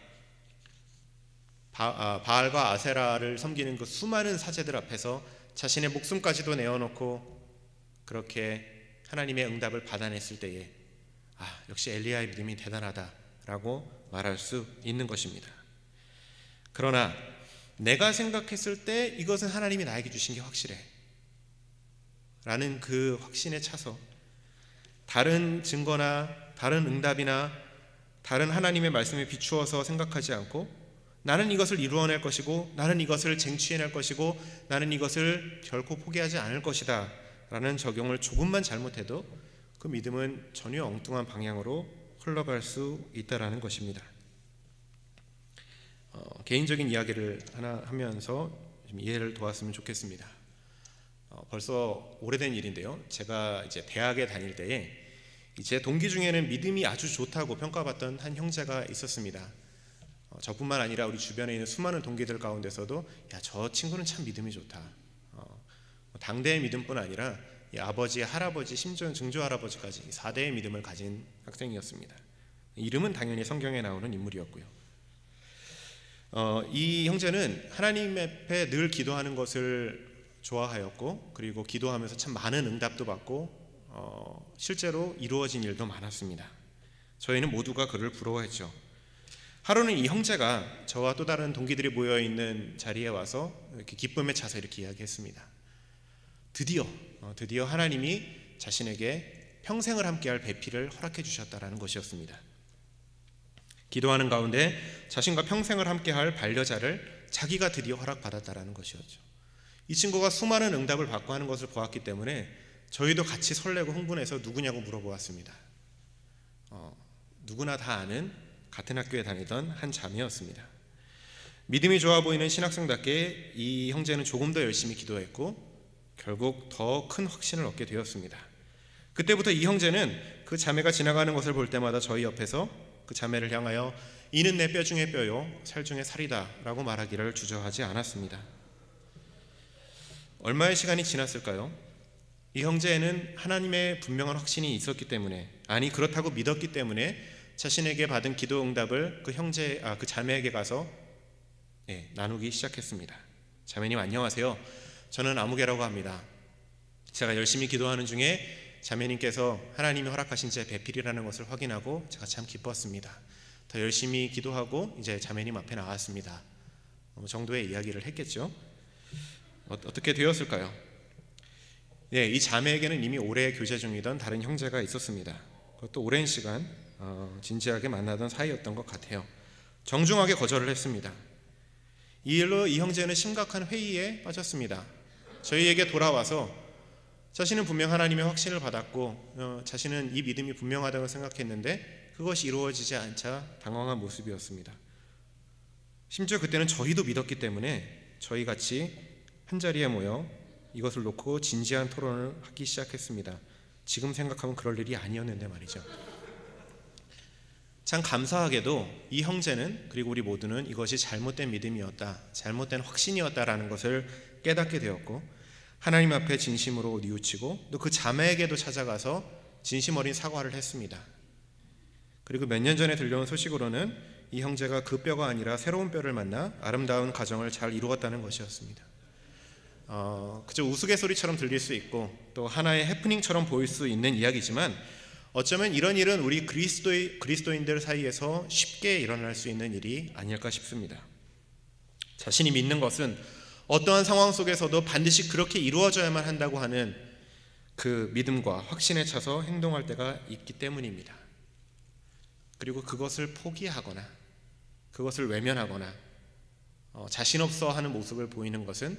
바알과 아세라를 섬기는 그 수많은 사제들 앞에서 자신의 목숨까지도 내어놓고 그렇게 하나님의 응답을 받아냈을 때에 역시 엘리야의 믿음이 대단하다라고 말할 수 있는 것입니다. 그러나 내가 생각했을 때 이것은 하나님이 나에게 주신 게 확실해 라는 그 확신에 차서 다른 증거나 다른 응답이나 다른 하나님의 말씀에 비추어서 생각하지 않고 나는 이것을 이루어낼 것이고 나는 이것을 쟁취해낼 것이고 나는 이것을 결코 포기하지 않을 것이다 라는 적용을 조금만 잘못해도 그 믿음은 전혀 엉뚱한 방향으로 흘러갈 수 있다라는 것입니다. 개인적인 이야기를 하나 하면서 좀 이해를 도왔으면 좋겠습니다. 벌써 오래된 일인데요. 제가 이제 대학에 다닐 때에 제 동기 중에는 믿음이 아주 좋다고 평가받던 한 형제가 있었습니다. 저뿐만 아니라 우리 주변에 있는 수많은 동기들 가운데서도 저 친구는 참 믿음이 좋다. 당대의 믿음뿐 아니라 아버지, 할아버지, 심지어 증조할아버지까지 4대의 믿음을 가진 학생이었습니다. 이름은 당연히 성경에 나오는 인물이었고요. 이 형제는 하나님 앞에 늘 기도하는 것을 좋아하였고, 그리고 기도하면서 참 많은 응답도 받고 실제로 이루어진 일도 많았습니다. 저희는 모두가 그를 부러워했죠. 하루는 이 형제가 저와 또 다른 동기들이 모여있는 자리에 와서 이렇게 기쁨에 차서 이렇게 이야기했습니다. 드디어 하나님이 자신에게 평생을 함께할 배필을 허락해 주셨다라는 것이었습니다. 기도하는 가운데 자신과 평생을 함께할 반려자를 자기가 드디어 허락받았다라는 것이었죠. 이 친구가 수많은 응답을 받고 하는 것을 보았기 때문에 저희도 같이 설레고 흥분해서 누구냐고 물어보았습니다. 누구나 다 아는 같은 학교에 다니던 한 자매였습니다. 믿음이 좋아 보이는 신학생답게 이 형제는 조금 더 열심히 기도했고 결국 더 큰 확신을 얻게 되었습니다. 그때부터 이 형제는 그 자매가 지나가는 것을 볼 때마다 저희 옆에서 그 자매를 향하여 이는 내 뼈 중에 뼈요 살 중에 살이다 라고 말하기를 주저하지 않았습니다. 얼마의 시간이 지났을까요? 이 형제는 하나님의 분명한 확신이 있었기 때문에, 아니 그렇다고 믿었기 때문에 자신에게 받은 기도 응답을 그 자매에게 가서 나누기 시작했습니다. 자매님 안녕하세요. 저는 아무개라고 합니다. 제가 열심히 기도하는 중에 자매님께서 하나님이 허락하신 제 배필이라는 것을 확인하고 제가 참 기뻤습니다. 더 열심히 기도하고 이제 자매님 앞에 나왔습니다. 정도의 이야기를 했겠죠. 어떻게 되었을까요? 이 자매에게는 이미 오래 교제 중이던 다른 형제가 있었습니다. 그것도 오랜 시간 진지하게 만나던 사이였던 것 같아요. 정중하게 거절을 했습니다. 이 일로 이 형제는 심각한 회의에 빠졌습니다. 저희에게 돌아와서 자신은 분명 하나님의 확신을 받았고 자신은 이 믿음이 분명하다고 생각했는데 그것이 이루어지지 않자 당황한 모습이었습니다. 심지어 그때는 저희도 믿었기 때문에 저희 같이 한자리에 모여 이것을 놓고 진지한 토론을 하기 시작했습니다. 지금 생각하면 그럴 일이 아니었는데 말이죠. 참 감사하게도 이 형제는, 그리고 우리 모두는 이것이 잘못된 믿음이었다, 잘못된 확신이었다라는 것을 깨닫게 되었고, 하나님 앞에 진심으로 뉘우치고 또 그 자매에게도 찾아가서 진심 어린 사과를 했습니다. 그리고 몇 년 전에 들려온 소식으로는 이 형제가 그 뼈가 아니라 새로운 뼈를 만나 아름다운 가정을 잘 이루었다는 것이었습니다. 그저 우스갯소리처럼 들릴 수 있고 또 하나의 해프닝처럼 보일 수 있는 이야기지만, 어쩌면 이런 일은 우리 그리스도인들 사이에서 쉽게 일어날 수 있는 일이 아닐까 싶습니다. 자신이 믿는 것은 어떠한 상황 속에서도 반드시 그렇게 이루어져야만 한다고 하는 그 믿음과 확신에 차서 행동할 때가 있기 때문입니다. 그리고 그것을 포기하거나 그것을 외면하거나 자신 없어 하는 모습을 보이는 것은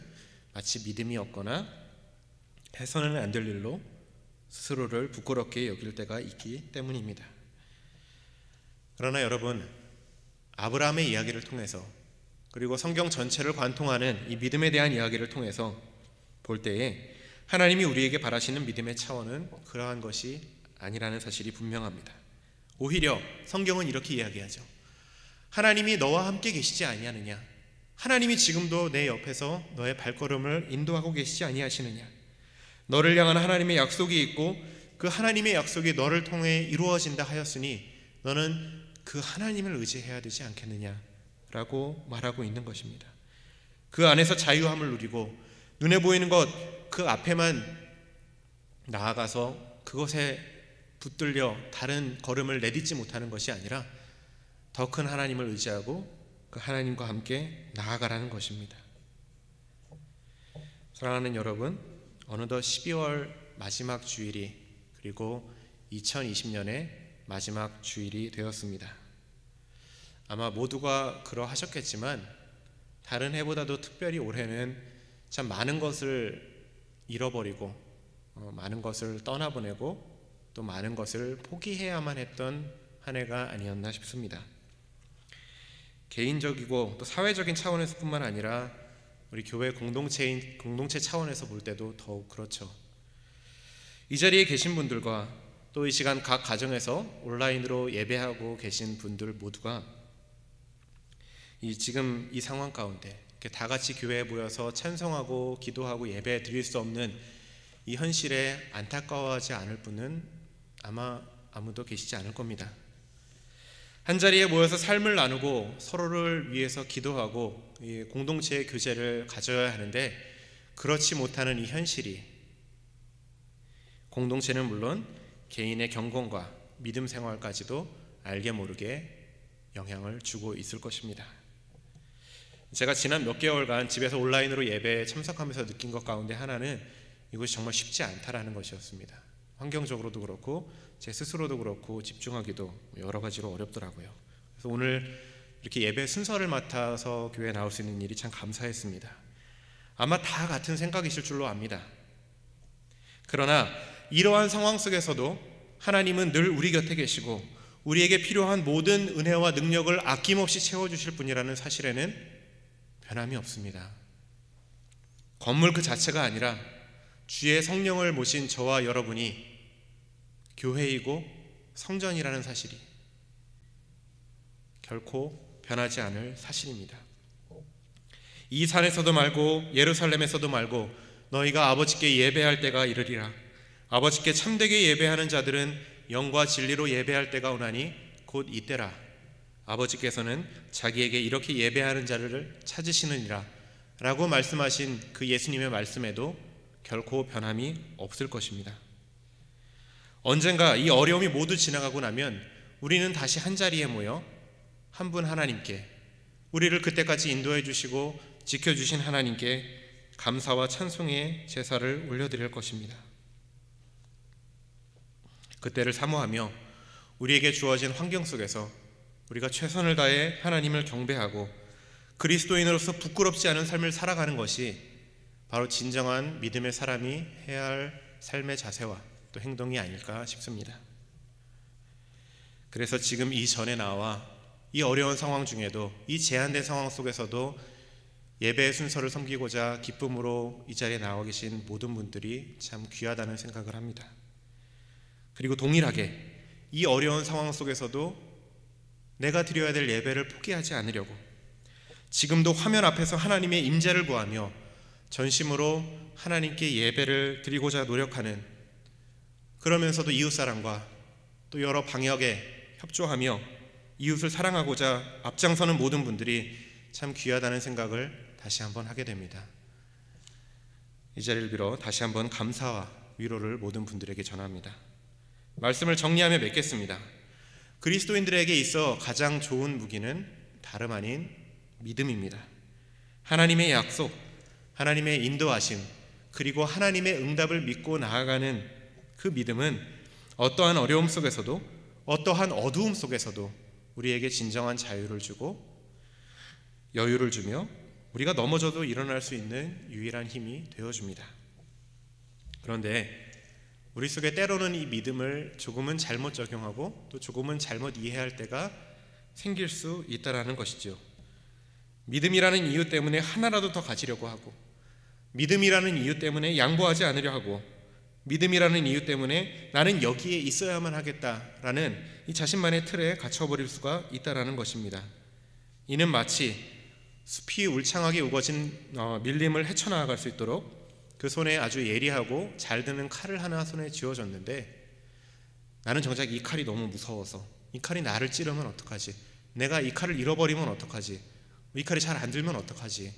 마치 믿음이 없거나 해서는 안 될 일로 스스로를 부끄럽게 여길 때가 있기 때문입니다. 그러나 여러분, 아브라함의 이야기를 통해서 그리고 성경 전체를 관통하는 이 믿음에 대한 이야기를 통해서 볼 때에 하나님이 우리에게 바라시는 믿음의 차원은 그러한 것이 아니라는 사실이 분명합니다. 오히려 성경은 이렇게 이야기하죠. 하나님이 너와 함께 계시지 아니하느냐? 하나님이 지금도 내 옆에서 너의 발걸음을 인도하고 계시지 아니하시느냐? 너를 향한 하나님의 약속이 있고 그 하나님의 약속이 너를 통해 이루어진다 하였으니 너는 그 하나님을 의지해야 되지 않겠느냐? 라고 말하고 있는 것입니다. 그 안에서 자유함을 누리고 눈에 보이는 것 그 앞에만 나아가서 그것에 붙들려 다른 걸음을 내딛지 못하는 것이 아니라 더 큰 하나님을 의지하고 그 하나님과 함께 나아가라는 것입니다. 사랑하는 여러분, 어느덧 12월 마지막 주일이, 그리고 2020년의 마지막 주일이 되었습니다. 아마 모두가 그러하셨겠지만 다른 해보다도 특별히 올해는 참 많은 것을 잃어버리고 많은 것을 떠나보내고 또 많은 것을 포기해야만 했던 한 해가 아니었나 싶습니다. 개인적이고 또 사회적인 차원에서 뿐만 아니라 우리 교회 공동체 차원에서 볼 때도 더욱 그렇죠. 이 자리에 계신 분들과 또 이 시간 각 가정에서 온라인으로 예배하고 계신 분들 모두가 지금 이 상황 가운데 이렇게 다 같이 교회에 모여서 찬송하고 기도하고 예배 드릴 수 없는 이 현실에 안타까워하지 않을 분은 아마 아무도 계시지 않을 겁니다. 한자리에 모여서 삶을 나누고 서로를 위해서 기도하고 이 공동체의 교제를 가져야 하는데 그렇지 못하는 이 현실이 공동체는 물론 개인의 경건과 믿음 생활까지도 알게 모르게 영향을 주고 있을 것입니다. 제가 지난 몇 개월간 집에서 온라인으로 예배에 참석하면서 느낀 것 가운데 하나는 이것이 정말 쉽지 않다라는 것이었습니다. 환경적으로도 그렇고 제 스스로도 그렇고 집중하기도 여러 가지로 어렵더라고요. 그래서 오늘 이렇게 예배 순서를 맡아서 교회에 나올 수 있는 일이 참 감사했습니다. 아마 다 같은 생각이실 줄로 압니다. 그러나 이러한 상황 속에서도 하나님은 늘 우리 곁에 계시고 우리에게 필요한 모든 은혜와 능력을 아낌없이 채워주실 분이라는 사실에는 변함이 없습니다. 건물 그 자체가 아니라 주의 성령을 모신 저와 여러분이 교회이고 성전이라는 사실이 결코 변하지 않을 사실입니다. 이 산에서도 말고 예루살렘에서도 말고 너희가 아버지께 예배할 때가 이르리라. 아버지께 참되게 예배하는 자들은 영과 진리로 예배할 때가 오나니 곧 이때라. 아버지께서는 자기에게 이렇게 예배하는 자를 찾으시느니라 라고 말씀하신 그 예수님의 말씀에도 결코 변함이 없을 것입니다. 언젠가 이 어려움이 모두 지나가고 나면 우리는 다시 한자리에 모여 한 분 하나님께, 우리를 그때까지 인도해 주시고 지켜주신 하나님께 감사와 찬송의 제사를 올려드릴 것입니다. 그때를 사모하며 우리에게 주어진 환경 속에서 우리가 최선을 다해 하나님을 경배하고 그리스도인으로서 부끄럽지 않은 삶을 살아가는 것이 바로 진정한 믿음의 사람이 해야 할 삶의 자세와 또 행동이 아닐까 싶습니다. 그래서 지금 이 전에 나와 이 어려운 상황 중에도, 이 제한된 상황 속에서도 예배의 순서를 섬기고자 기쁨으로 이 자리에 나와 계신 모든 분들이 참 귀하다는 생각을 합니다. 그리고 동일하게 이 어려운 상황 속에서도 내가 드려야 될 예배를 포기하지 않으려고 지금도 화면 앞에서 하나님의 임재를 구하며 전심으로 하나님께 예배를 드리고자 노력하는, 그러면서도 이웃사랑과 또 여러 방역에 협조하며 이웃을 사랑하고자 앞장서는 모든 분들이 참 귀하다는 생각을 다시 한번 하게 됩니다. 이 자리를 빌어 다시 한번 감사와 위로를 모든 분들에게 전합니다. 말씀을 정리하며 맺겠습니다. 그리스도인들에게 있어 가장 좋은 무기는 다름 아닌 믿음입니다. 하나님의 약속, 하나님의 인도하심, 그리고 하나님의 응답을 믿고 나아가는 그 믿음은 어떠한 어려움 속에서도, 어떠한 어두움 속에서도 우리에게 진정한 자유를 주고 여유를 주며 우리가 넘어져도 일어날 수 있는 유일한 힘이 되어줍니다. 그런데 우리 속에 때로는 이 믿음을 조금은 잘못 적용하고 또 조금은 잘못 이해할 때가 생길 수 있다라는 것이죠. 믿음이라는 이유 때문에 하나라도 더 가지려고 하고, 믿음이라는 이유 때문에 양보하지 않으려 하고, 믿음이라는 이유 때문에 나는 여기에 있어야만 하겠다라는 이 자신만의 틀에 갇혀버릴 수가 있다라는 것입니다. 이는 마치 숲이 울창하게 우거진 밀림을 헤쳐나갈 수 있도록 그 손에 아주 예리하고 잘 드는 칼을 하나 손에 쥐어줬는데, 나는 정작 이 칼이 너무 무서워서, 이 칼이 나를 찌르면 어떡하지, 내가 이 칼을 잃어버리면 어떡하지, 이 칼이 잘 안 들면 어떡하지,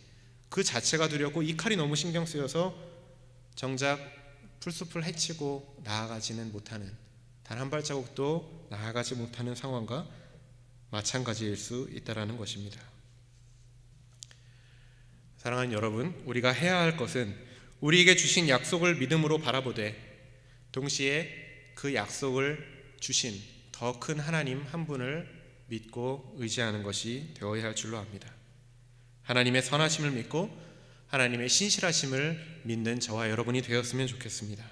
그 자체가 두렵고 이 칼이 너무 신경 쓰여서 정작 풀숲을 헤치고 나아가지는 못하는, 단 한 발자국도 나아가지 못하는 상황과 마찬가지일 수 있다는 것입니다. 사랑하는 여러분, 우리가 해야 할 것은 우리에게 주신 약속을 믿음으로 바라보되 동시에 그 약속을 주신 더 큰 하나님 한 분을 믿고 의지하는 것이 되어야 할 줄로 압니다. 하나님의 선하심을 믿고 하나님의 신실하심을 믿는 저와 여러분이 되었으면 좋겠습니다.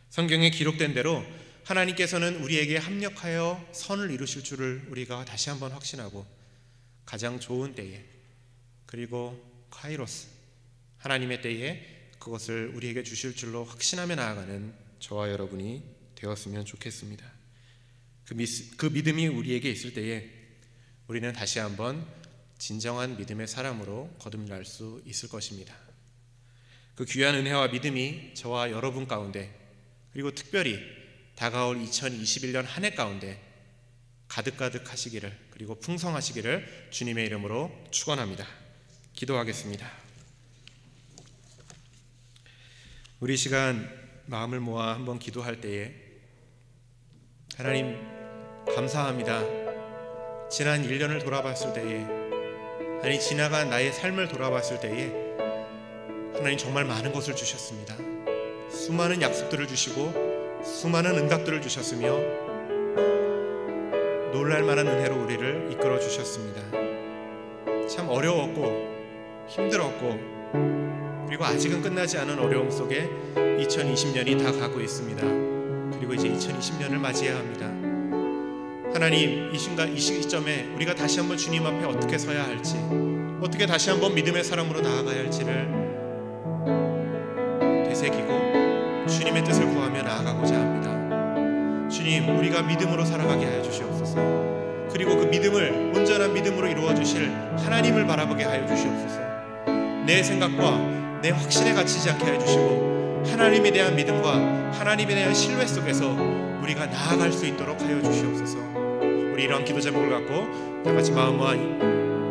성경에 기록된 대로 하나님께서는 우리에게 합력하여 선을 이루실 줄을 우리가 다시 한번 확신하고, 가장 좋은 때에, 그리고 카이로스, 하나님의 때에 그것을 우리에게 주실 줄로 확신하며 나아가는 저와 여러분이 되었으면 좋겠습니다. 그 믿음이 우리에게 있을 때에 우리는 다시 한번 진정한 믿음의 사람으로 거듭날 수 있을 것입니다. 그 귀한 은혜와 믿음이 저와 여러분 가운데, 그리고 특별히 다가올 2021년 한 해 가운데 가득가득 하시기를, 그리고 풍성하시기를 주님의 이름으로 축원합니다. 기도하겠습니다. 우리 시간 마음을 모아 한번 기도할 때에, 하나님 감사합니다. 지난 1년을 돌아봤을 때에, 아니 지나간 나의 삶을 돌아봤을 때에 하나님 정말 많은 것을 주셨습니다. 수많은 약속들을 주시고 수많은 응답들을 주셨으며 놀랄만한 은혜로 우리를 이끌어 주셨습니다. 참 어려웠고 힘들었고, 그리고 아직은 끝나지 않은 어려움 속에 2020년이 다 가고 있습니다. 그리고 이제 2020년을 맞이해야 합니다. 하나님, 이 순간, 이 시점에 우리가 다시 한번 주님 앞에 어떻게 서야 할지, 어떻게 다시 한번 믿음의 사람으로 나아가야 할지를 되새기고 주님의 뜻을 구하며 나아가고자 합니다. 주님, 우리가 믿음으로 살아가게 하여 주시옵소서. 그리고 그 믿음을 온전한 믿음으로 이루어 주실 하나님을 바라보게 하여 주시옵소서. 내 생각과 내 확신에 갇히지 않게 해주시고 하나님에 대한 믿음과 하나님에 대한 신뢰 속에서 우리가 나아갈 수 있도록 하여 주시옵소서. 우리 이런 기도 제목을 갖고 다 같이 마음 모아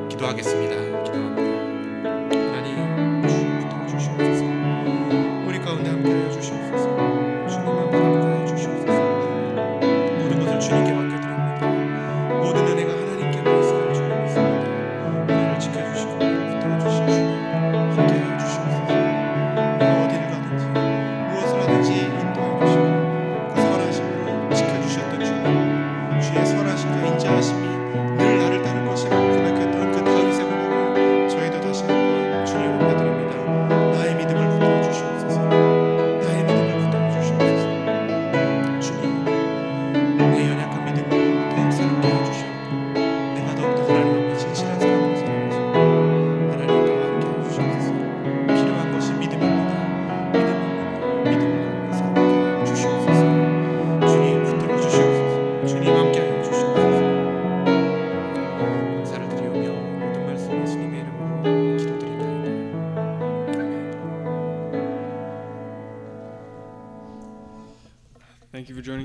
기도하겠습니다. 기도합니다. 하나님, 주님 주시옵소서. 우리 가운데 함께 하여 주시옵소서. 주님만 바라보게 하여 주시옵소서. 모든 것을 주님께 맡겨드립니다. 모든 은혜가 하나님께만 있어야 주님 있습니다. 우리를 지켜주시고 붙들어주신 주님 함께 하여 주시옵소서. 우리가 어디를 가든지 무엇을 하든지 인도해 주시고 그 선하심으로 지켜주셨던 주님, 주의 선하심과 인자하심이 늘 나를 따를 것이라고 고백했던 그 다윗의 고백을 저희도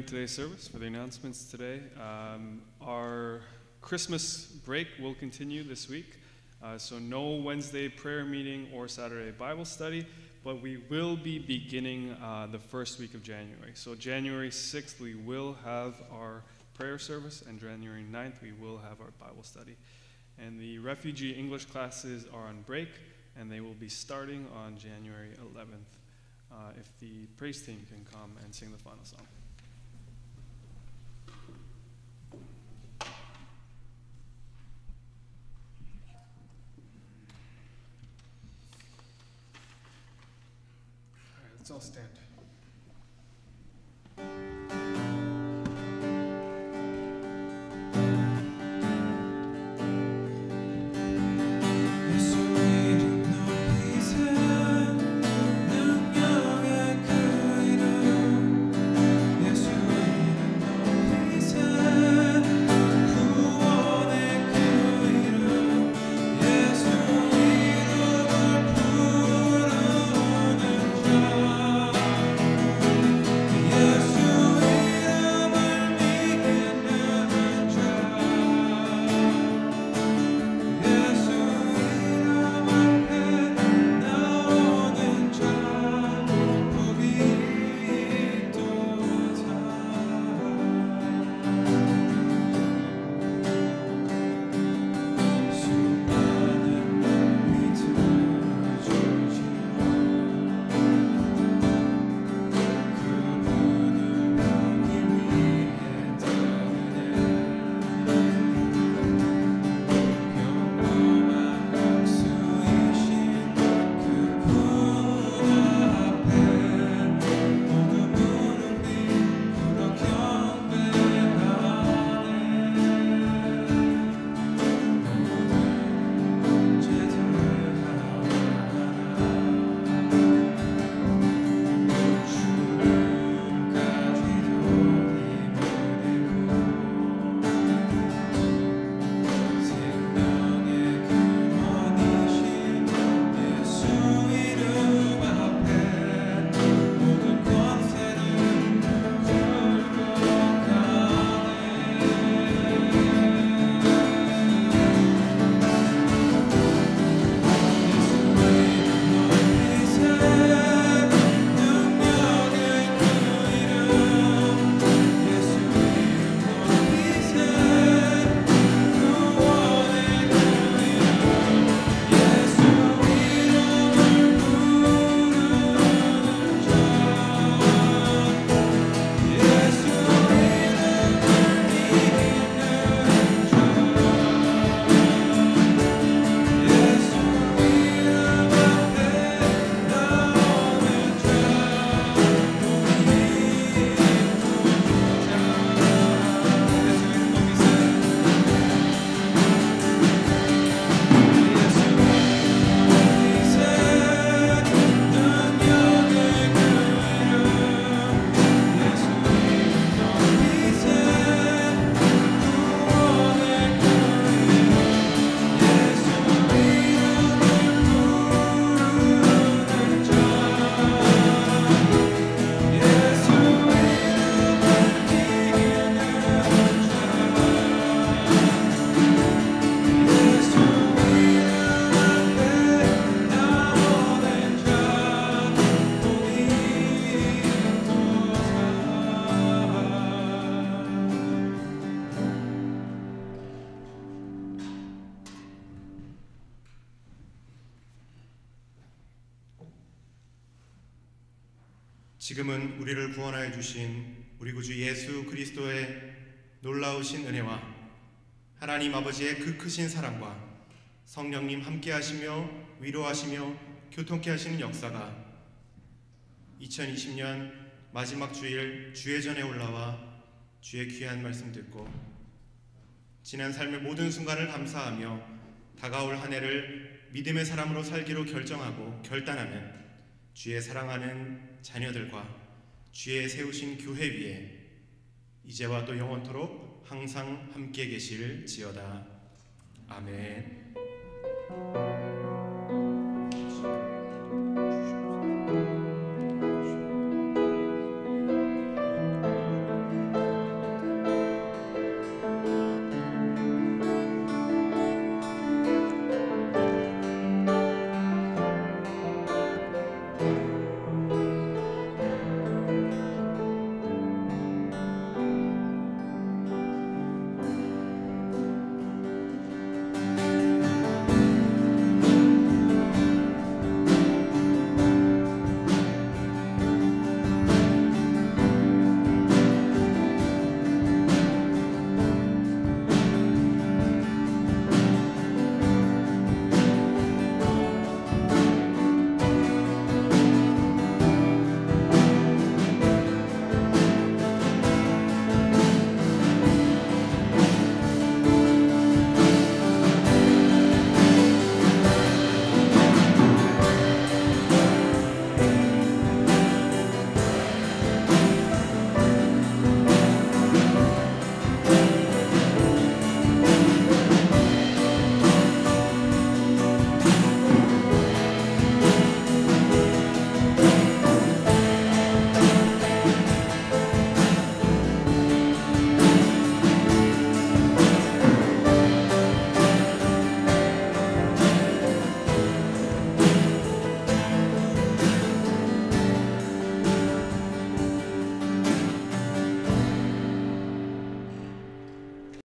today's service, for the announcements today. Our Christmas break will continue this week, so no Wednesday prayer meeting or Saturday Bible study, but we will be beginning the first week of January. So January 6th we will have our prayer service, and January 9th we will have our Bible study. And the refugee English classes are on break, and they will be starting on January 11th. If the praise team can come and sing the final song. All right, let's all stand. 지금은 우리를 구원하여 주신 우리 구주 예수 그리스도의 놀라우신 은혜와 하나님 아버지의 그 크신 사랑과 성령님 함께 하시며 위로하시며 교통케 하시는 역사가 2020년 마지막 주일 주의 전에 올라와 주의 귀한 말씀 듣고 지난 삶의 모든 순간을 감사하며 다가올 한 해를 믿음의 사람으로 살기로 결정하고 결단하는 주의 사랑하는 자녀들과 주의 세우신 교회 위에 이제와 또 영원토록 항상 함께 계실지어다. 아멘.